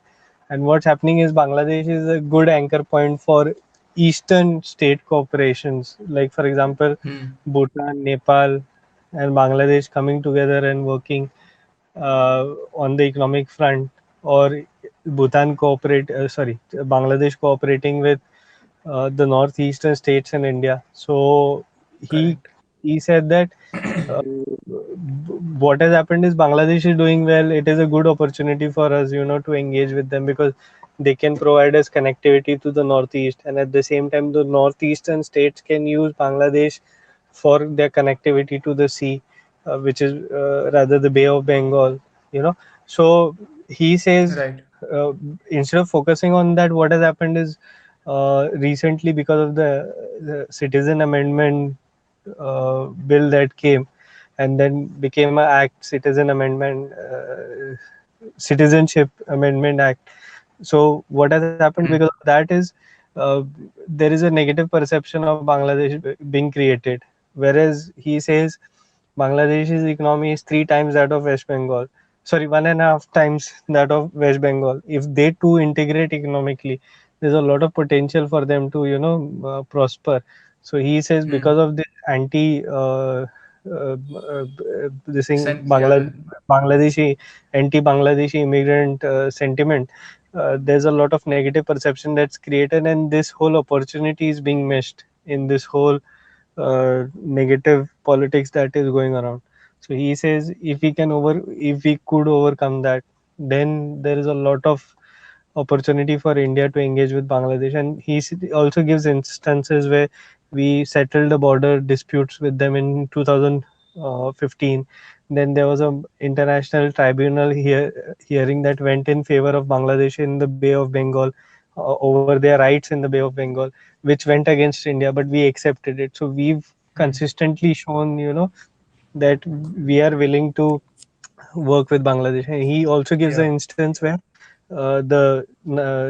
And what's happening is Bangladesh is a good anchor point for eastern state corporations, like for example, Hmm. Bhutan, Nepal, and Bangladesh coming together and working on the economic front, or Bangladesh cooperating with the northeastern states in India. So he Correct. he said that what has happened is Bangladesh is doing well. It is a good opportunity for us, to engage with them because they can provide us connectivity to the northeast, and at the same time, the northeastern states can use Bangladesh for their connectivity to the sea, which is rather the Bay of Bengal. So he says Right. uh, instead of focusing on that, what has happened is recently because of the citizen amendment bill that came and then became a act citizenship amendment act. So what has happened because Hmm. of that is uh, there is a negative perception of Bangladesh being created, whereas he says Bangladesh's economy is three times that of West Bengal. Sorry, one and a half times that of West Bengal. If they too integrate economically, there's a lot of potential for them to, prosper. So he says because Hmm. of this this thing, Yeah. Bangladeshi anti-Bangladeshi immigrant sentiment, there's a lot of negative perception that's created, and this whole opportunity is being missed in this whole negative politics that is going around. So he says if we could overcome that, then there is a lot of opportunity for India to engage with Bangladesh. And also gives instances where we settled the border disputes with them in 2015. Then there was a international tribunal hearing that went in favor of Bangladesh in the Bay of Bengal, over their rights in the Bay of Bengal, which went against India, but we accepted it. So we've Hmm. consistently shown, that we are willing to work with Bangladesh. And he also gives an Yeah. instance where the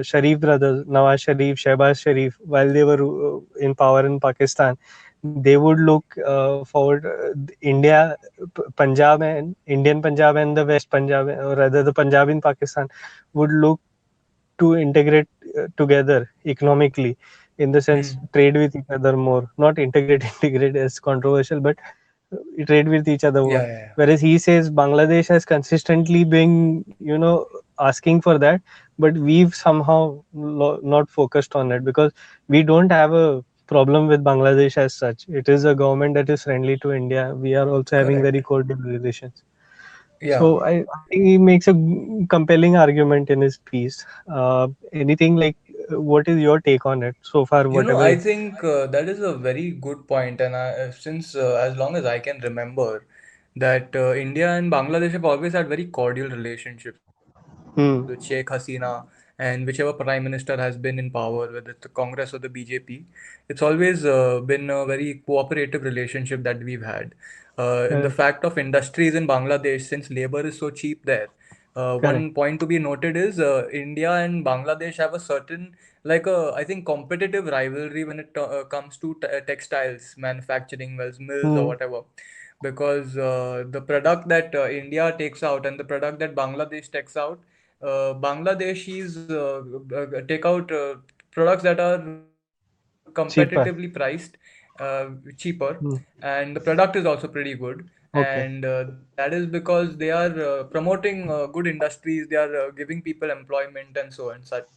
Sharif brothers, Nawaz Sharif, Shehbaz Sharif, while they were in power in Pakistan, they would look forward. Punjab and Indian Punjab and the West Punjab, or rather the Punjab in Pakistan, would look to integrate together economically, in the sense Hmm. trade with each other more, not integrate integrate is controversial, but trade with each other more. Yeah. Yeah. Yeah. Whereas he says Bangladesh has consistently been, asking for that, but we've somehow not focused on it because we don't have a problem with Bangladesh as such. It is a government that is friendly to India. We are also having very Correct. cordial relations. Yeah. So I think he makes a compelling argument in his piece. Anything like, what is your take on it so far? I Whatever. think that is a very good point, and since as long as I can remember, that India and Bangladesh have always had very cordial relationships with Sheikh Hmm. Hasina and Sheikh Hasina and whichever prime minister has been in power, whether it's the Congress or the BJP, it's always been a very cooperative relationship that we've had. In the Correct. fact of industries in Bangladesh, since labor is so cheap there, Correct. one point to be noted is India and Bangladesh have a certain, like a, I think, competitive rivalry when it comes to textiles manufacturing, mills or Hmm. whatever, because the product that India takes out and the product that Bangladesh takes out, Bangladeshis take out products that are competitively priced, cheaper, Hmm. and the product is also pretty good. And Okay. that is because they are promoting good industries, they are giving people employment and so and such.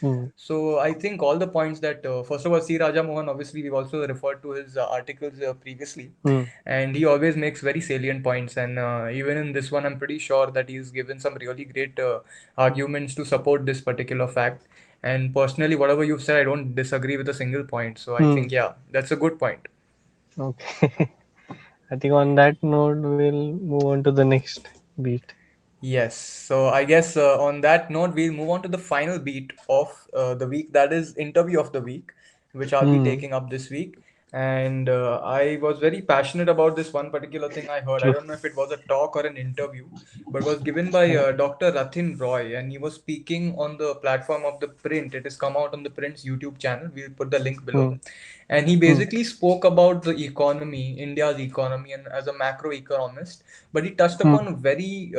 Hmm. So I think all the points that, first of all, C. Raja Mohan, obviously, we've also referred to his articles previously, Hmm. and he always makes very salient points. And even in this one, I'm pretty sure that he's given some really great arguments to support this particular fact. And personally, whatever you've said, I don't disagree with a single point. So I Hmm. think, yeah, that's a good point. Okay. I think on that note, we'll move on to the next beat. Yes. So I guess on that note, we'll move on to the final beat of the week. That is interview of the week, which I'll be Hmm. taking up this week. And I was very passionate about this one particular thing I heard. I True. don't know if it was a talk or an interview, but it was given by Dr. Ratin Roy, and he was speaking on the platform of the Print. It has come out on the Print's YouTube channel. We'll put the link below. Hmm. And he Hmm. basically spoke about the economy, India's economy, and as a macroeconomist, but he touched Hmm. upon very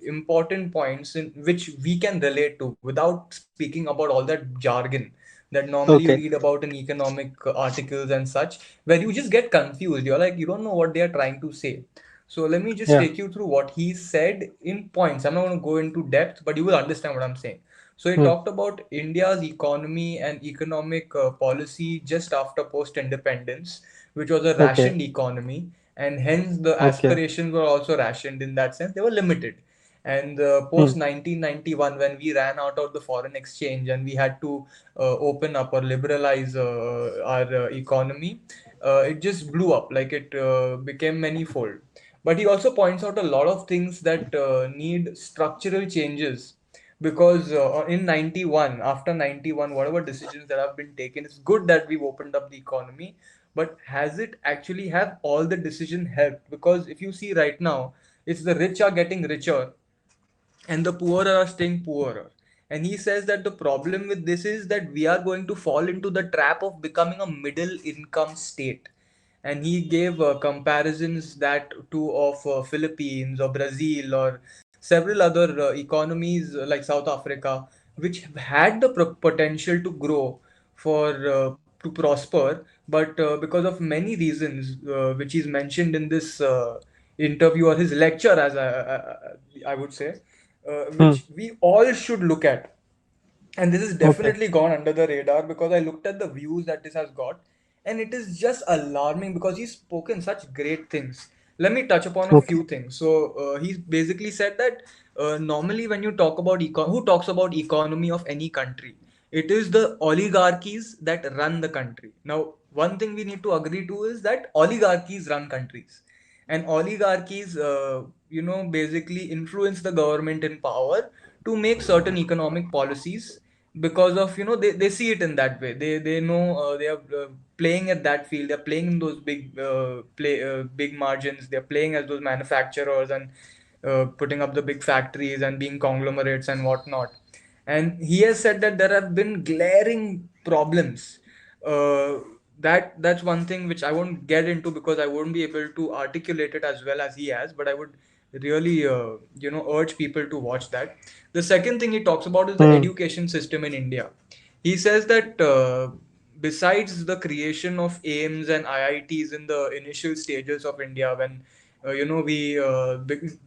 important points in which we can relate to without speaking about all that jargon that normally you Okay. read about in economic articles and such, where you just get confused. You're like, you don't know what they are trying to say. So let me just Yeah. take you through what he said in points. I'm not going to go into depth, but you will understand what I'm saying. So he Hmm. talked about India's economy and economic policy just after post-independence, which was a Okay. rationed economy, and hence the Okay. aspirations were also rationed in that sense. They were limited. And Hmm. post 1991, when we ran out of the foreign exchange and we had to open up or liberalize our economy, it just blew up. Like it became manifold. But he also points out a lot of things that need structural changes because in 91, after 91, whatever decisions that have been taken, it's good that we've opened up the economy, but has it actually have all the decision helped? Because if you see right now, it's the rich are getting richer and the poor are staying poorer. And he says that the problem with this is that we are going to fall into the trap of becoming a middle income state. And he gave comparisons that to of Philippines or Brazil or several other economies like South Africa, which have had the potential to grow for to prosper, but because of many reasons which is mentioned in this interview or his lecture, as I would say, Hmm. which we all should look at. And this has Okay. definitely gone under the radar because I looked at the views that this has got, and it is just alarming because he's spoken such great things. Let me touch upon a Okay. few things. So he basically said that normally when you talk about who talks about economy of any country, it is the oligarchies that run the country. Now, one thing we need to agree to is that oligarchies run countries, and oligarchies, basically influence the government in power to make certain economic policies because of they see it in that way. They know they are playing at that field. They're playing in those big margins. They're playing as those manufacturers and putting up the big factories and being conglomerates and whatnot. And he has said that there have been glaring problems. uh, that's one thing which I won't get into because I won't be able to articulate it as well as he has, but I would really urge people to watch that. The second thing he talks about is the Hmm. education system in India. He says that besides the creation of AIMS and IITs in the initial stages of India, when we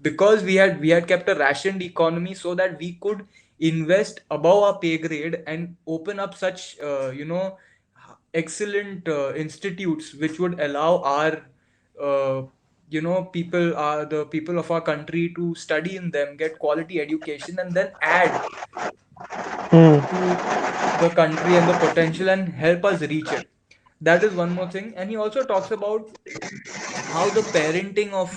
because we had kept a rationed economy so that we could invest above our pay grade and open up such excellent institutes which would allow our uh, the people of our country to study in them, get quality education, and then add Hmm. to the country and the potential and help us reach it. That is one more thing. And he also talks about how the parenting of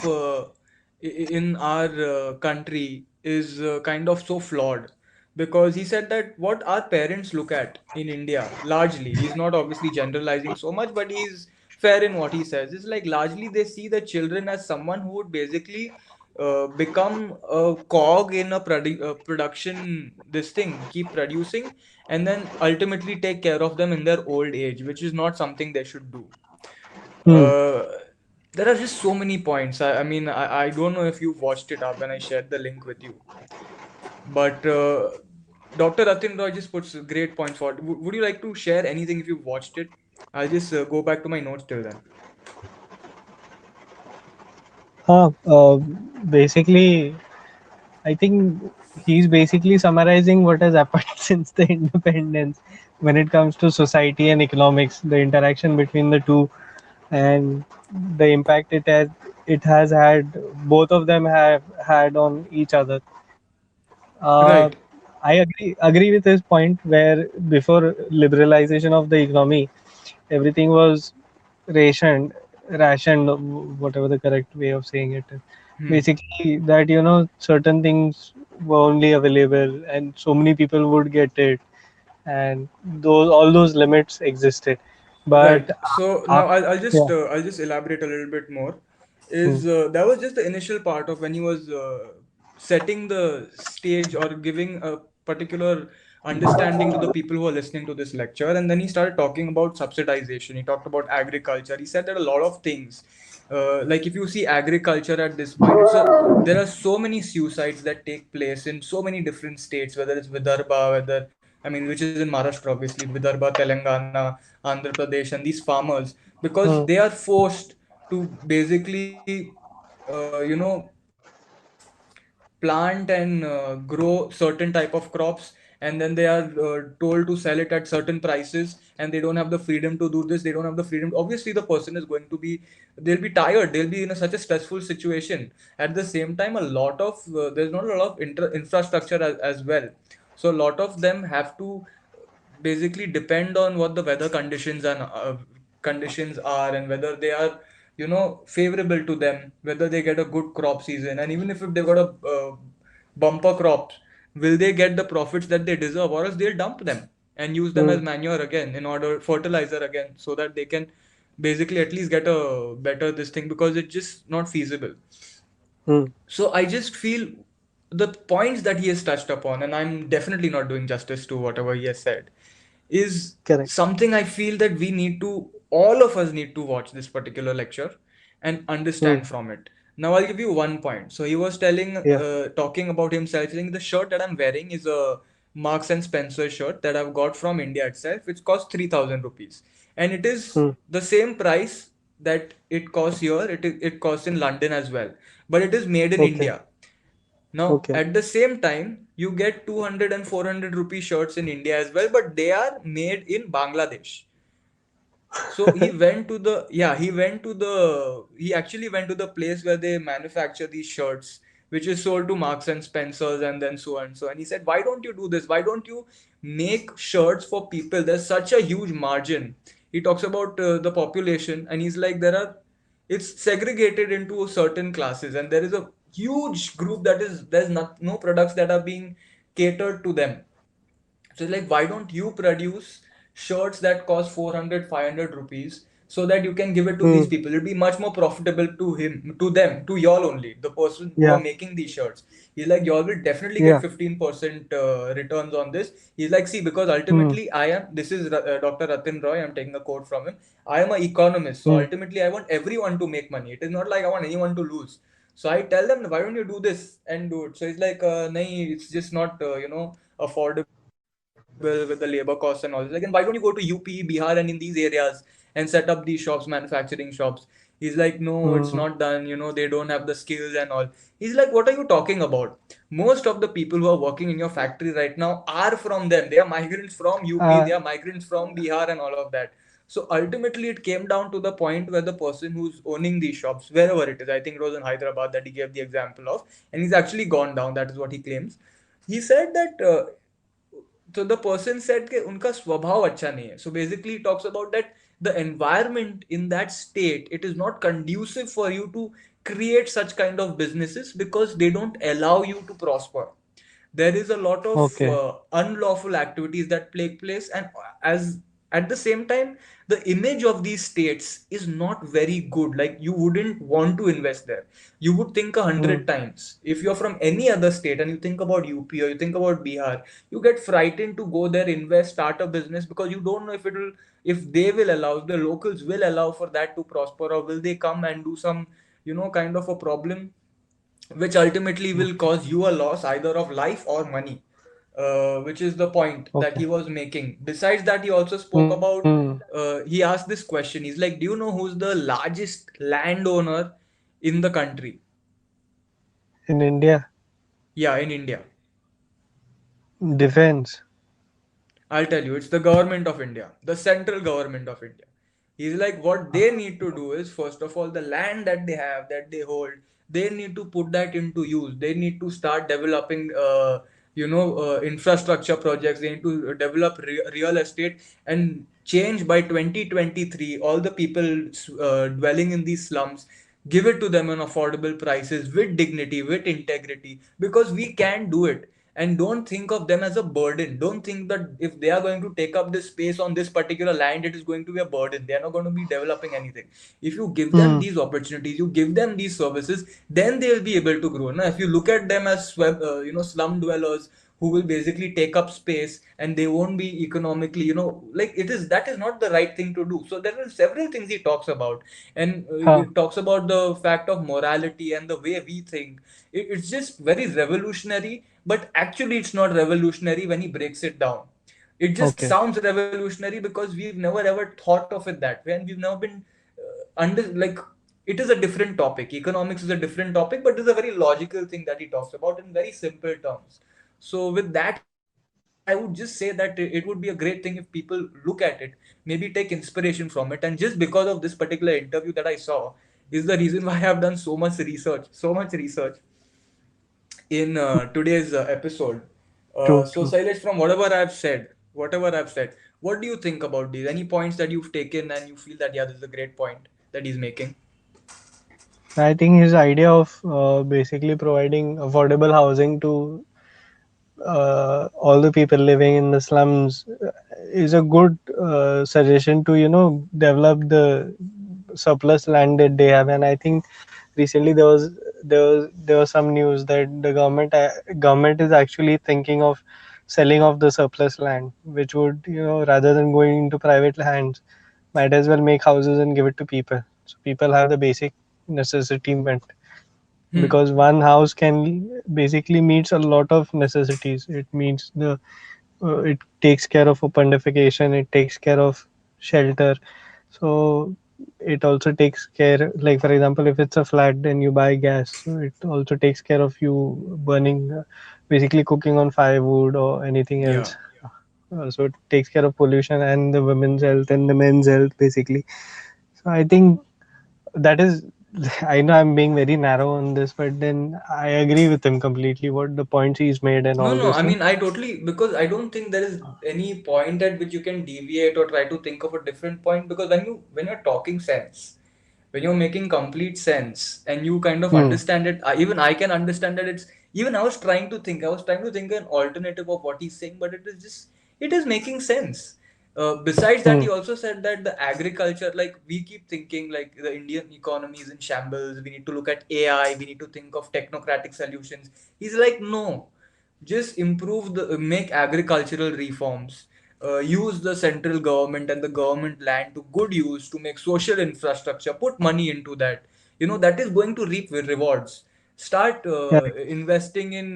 in our country is kind of so flawed. because he said that what our parents look at in India largely, he's not obviously generalizing so much, but he's fair in what he says. It's like largely they see the children as someone who would basically become a cog in a production, this thing, keep producing, and then ultimately take care of them in their old age, which is not something they should do. Hmm. Uh, there are just so many points. I mean, I don't know if you've watched it up when I shared the link with you. But Dr. Atin Roy just puts great points forward. Would you like to share anything if you've watched it? I'll just go back to my notes till then. Huh, basically, I think he's basically summarizing what has happened since the independence when it comes to society and economics, the interaction between the two, and the impact it has had. Both of them have had on each other. Uh, Right, I agree with his point where before liberalization of the economy, everything was rationed, whatever the correct way of saying it is. hmm, Basically, that certain things were only available, and so many people would get it, and all those limits existed. right. But So now uh, yeah, I'll just elaborate a little bit more. mm, Is That was just the initial part of when he was setting the stage or giving a particular understanding to the people who are listening to this lecture, and then he started talking about subsidization. He talked about agriculture. He said that a lot of things, like if you see agriculture at this point, there are so many suicides that take place in so many different states, whether it's Vidarbha, whether I mean, which is in Maharashtra, obviously, Vidarbha, Telangana, Andhra Pradesh, and these farmers, because mm, they are forced to basically, plant and grow certain type of crops, and then they are told to sell it at certain prices, and they don't have the freedom to do this. They don't have the freedom. Obviously, the person is going to be, they'll be tired. They'll be in such a stressful situation. At the same time, a lot of there's not a lot of infrastructure as well. So a lot of them have to basically depend on what the weather conditions are, and whether they are favorable to them, whether they get a good crop season, and even if they've got a bumper crops, will they get the profits that they deserve, or else they'll dump them and use them as mm, manure again, in order fertilizer again, so that they can basically at least get a better this thing, because it's just not feasible. mm, So I just feel the points that he has touched upon, and I'm definitely not doing justice to whatever he has said, is correct. something I feel that all of us need to watch this particular lecture and Mm, understand from it. Now I'll give you one point. So he was yeah. talking about himself, saying the shirt that I'm wearing is a Marks and Spencer shirt that I've got from India itself, which costs 3,000 rupees, and it is Mm, the same price that it costs here. It costs in London as well, but it is made in okay. India. Now, Okay. at the same time, you get 200 and 400 rupee shirts in India as well, but they are made in Bangladesh. So he actually went to the place where they manufacture these shirts, which is sold to Marks and Spencers, and then so and so. And he said, why don't you do this? Why don't you make shirts for people? There's such a huge margin. He talks about the population, and he's like, it's segregated into certain classes, and there is a huge group there's no products that are being catered to them. So like, why don't you produce shirts that cost 400, 500 rupees, so that you can give it to these Mm, people? It'll be much more profitable to them, to y'all only, the person who are yeah. making these shirts. He's like, y'all will definitely get Yeah. 15% returns on this. He's like, see, because Mm, ultimately this is Dr. Ratin Roy, I'm taking a quote from him. I am an economist, so mm, ultimately I want everyone to make money. It is not like I want anyone to lose. So I tell them, why don't you do this and do it? So he's like, nahi, it's just not, affordable with the labor costs and all this. Like, and why don't you go to UP, Bihar, and in these areas and set up these shops, manufacturing shops? He's like, no, it's not mm, done. They don't have the skills and all. He's like, what are you talking about? Most of the people who are working in your factory right now are from them. They are migrants from UP, they are uh, migrants from Bihar and all of that. So ultimately, it came down to the point where the person who's owning these shops, wherever it is, I think it was in Hyderabad that he gave the example of, and he's actually gone down. That is what he claims. He said that so the person said कि उनका स्वभाव अच्छा नहीं है. So basically he talks about that the environment in that state, it is not conducive for you to create such kind of businesses, because they don't allow you to prosper. There is a lot of Okay. unlawful activities that take place, and as at the same time, the image of these states is not very good. Like, you wouldn't want to invest there. You would think a Hmm. hundred times. If you're from any other state and you think about UP or you think about Bihar, you get frightened to go there, invest, start a business, because you don't know if it will, if they will allow, if the locals will allow for that to prosper, or will they come and do some, kind of a problem, which ultimately will Okay. cause you a loss either of life or money, which is the point that Okay. he was making. Besides that, he also spoke Hmm. about, he asked this question. He's like, do you know who's the largest landowner in the country? In India, Yeah, in India. defense. I'll tell you, it's the government of India, the central government of India. He's like, what they need to do is, first of all, the land that they have, that they hold, they need to put that into use. They need to start developing, infrastructure projects. They need to develop real estate, and change by 2023 all the people dwelling in these slums. Give it to them on affordable prices, with dignity, with integrity, because we can do it. And don't think of them as a burden. Don't think that if they are going to take up this space on this particular land, it is going to be a burden. They are not going to be developing anything. If you give them Hmm. these opportunities, you give them these services, then they will be able to grow. Now, if you look at them as slum dwellers who will basically take up space, and they won't be economically, like, it is, that is not the right thing to do. So there are several things he talks about, and he Huh. talks about the fact of morality and the way we think. It's just very revolutionary, but actually it's not revolutionary when he breaks it down. It just Okay. sounds revolutionary because we've never ever thought of it that way, and we've never been under, like, it is a different topic. Economics is a different topic, but it's a very logical thing that he talks about in very simple terms. So with that, I would just say that it would be a great thing if people look at it, maybe take inspiration from it. And just because of this particular interview that I saw, is the reason why I have done so much research in today's episode. True. So, True. Silesh, from whatever I've said, what do you think about these? Any points that you've taken and you feel that, yeah, this is a great point that he's making? I think his idea of basically providing affordable housing to all the people living in the slums is a good suggestion to develop the surplus land that they have. And I think recently there was some news that the government is actually thinking of selling off the surplus land, which would, rather than going into private hands, might as well make houses and give it to people, so people have the basic necessity met, Hmm. because one house can basically meets a lot of necessities. It meets the it takes care of open defecation, it takes care of shelter. So it also takes care, like for example, if it's a flat, then you buy gas, so it also takes care of you burning, basically cooking on firewood or anything Yeah. else. So it takes care of pollution and the women's health and the men's health basically. So I think that is, I know I'm being very narrow on this, but then I agree with him completely what the points he's made and No, all no, those I things. mean, I totally, because I don't think there is any point at which you can deviate or try to think of a different point, because when you're talking sense, when you're making complete sense and you kind of Hmm. understand it, even I can understand that it's, even I was trying to think an alternative of what he's saying, but it is making sense. Besides that, Hmm. he also said that the agriculture, like, we keep thinking like the Indian economy is in shambles, we need to look at AI, we need to think of technocratic solutions. He's like, no, just make agricultural reforms, use the central government and the government land to good use to make social infrastructure, put money into that, that is going to reap rewards. Start Correct. investing in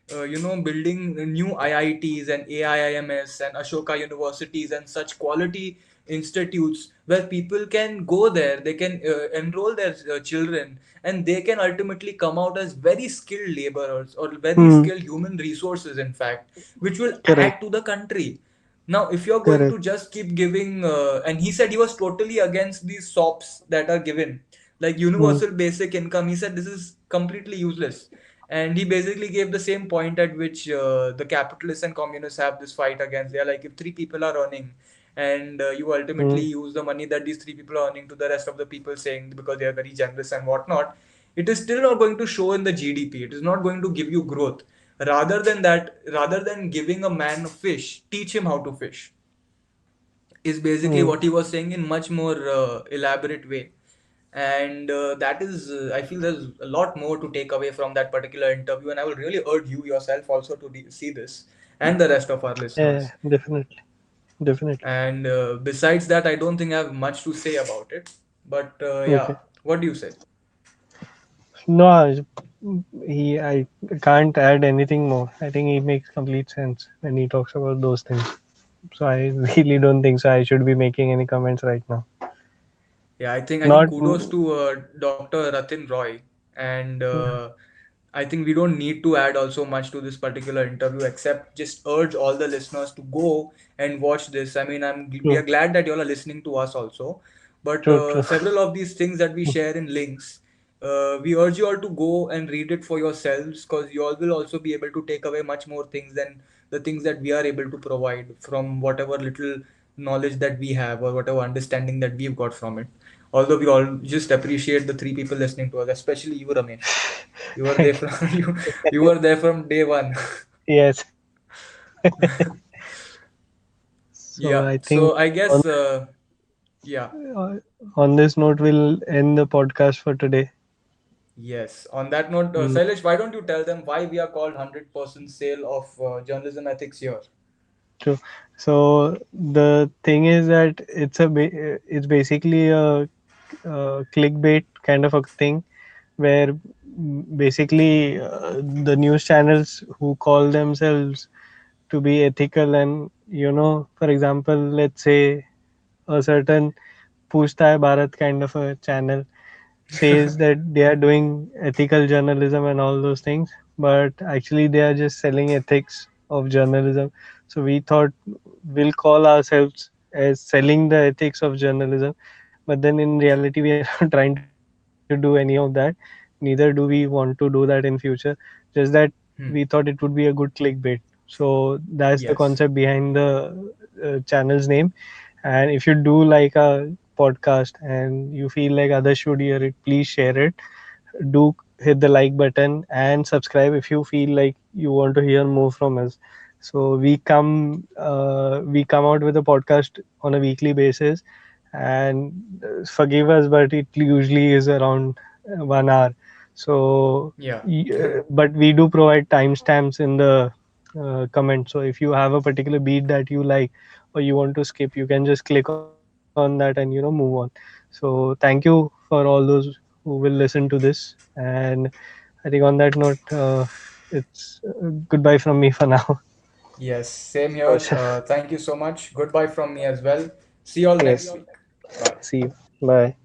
building new IITs and AIIMS and Ashoka universities and such quality institutes where people can go there, they can enroll their children, and they can ultimately come out as very skilled laborers or very Hmm. skilled human resources, in fact, which will Correct. add to the country. Now, if you're going to Correct. just keep giving, and he said he was totally against these SOPs that are given, like Hmm. universal basic income. He said this is completely useless. And he basically gave the same point at which the capitalists and communists have this fight against. They're like, if three people are earning, and you ultimately Hmm. use the money that these three people are earning to the rest of the people, saying because they are very generous and whatnot, it is still not going to show in the GDP. It is not going to give you growth. rather than giving a man a fish, teach him how to fish, is basically Mm. what he was saying in much more elaborate way. And that is I feel there's a lot more to take away from that particular interview, and I will really urge you yourself also to see this, and the rest of our Yeah, listeners. definitely, definitely. And besides that, I don't think I have much to say about it, but yeah, Okay. what do you say? No, I can't add anything more. I think he makes complete sense when he talks about those things. So I really don't think so. I should be making any comments right now. Yeah, I think Not. kudos to Dr. Ratin Roy, and I think we don't need to add also much to this particular interview, except just urge all the listeners to go and watch this. I mean, we are True, glad that you all are listening to us also, but true, true. several of these things that we share in links, we urge you all to go and read it for yourselves, because you all will also be able to take away much more things than the things that we are able to provide from whatever little knowledge that we have or whatever understanding that we've got from it. Although we all just appreciate the three people listening to us, especially you, Ramesh. You were there from you were there from day one. Yes. So Yeah. I think So I on guess yeah. uh, on this note, we'll end the podcast for today. Yes. On that note, Mm, Sailesh, why don't you tell them why we are called 100% sale of journalism ethics here? true. So the thing is that it's basically a clickbait kind of a thing where basically the news channels who call themselves to be ethical, and for example, let's say a certain Puchta Hai Bharat kind of a channel says that they are doing ethical journalism and all those things, but actually they are just selling ethics of journalism. So we thought we'll call ourselves as selling the ethics of journalism, but then in reality we are not trying to do any of that. Neither do we want to do that in future. Just that we thought it would be a good clickbait. So that's the concept Yes. behind the channel's name. And if you do like a podcast and you feel like others should hear it, please share it. Do hit the like button and subscribe if you feel like you want to hear more from us. So we come out with a podcast on a weekly basis, and forgive us, but it usually is around 1 hour. So Yeah. but we do provide timestamps in the comment. So if you have a particular beat that you like or you want to skip, you can just click on that and move on. So thank you for all those who will listen to this. And I think on that note, it's goodbye from me for now. Yes. Same here. Sure. Thank you so much. Goodbye from me as well. See you all Yes. next week. Bye. See you. Bye.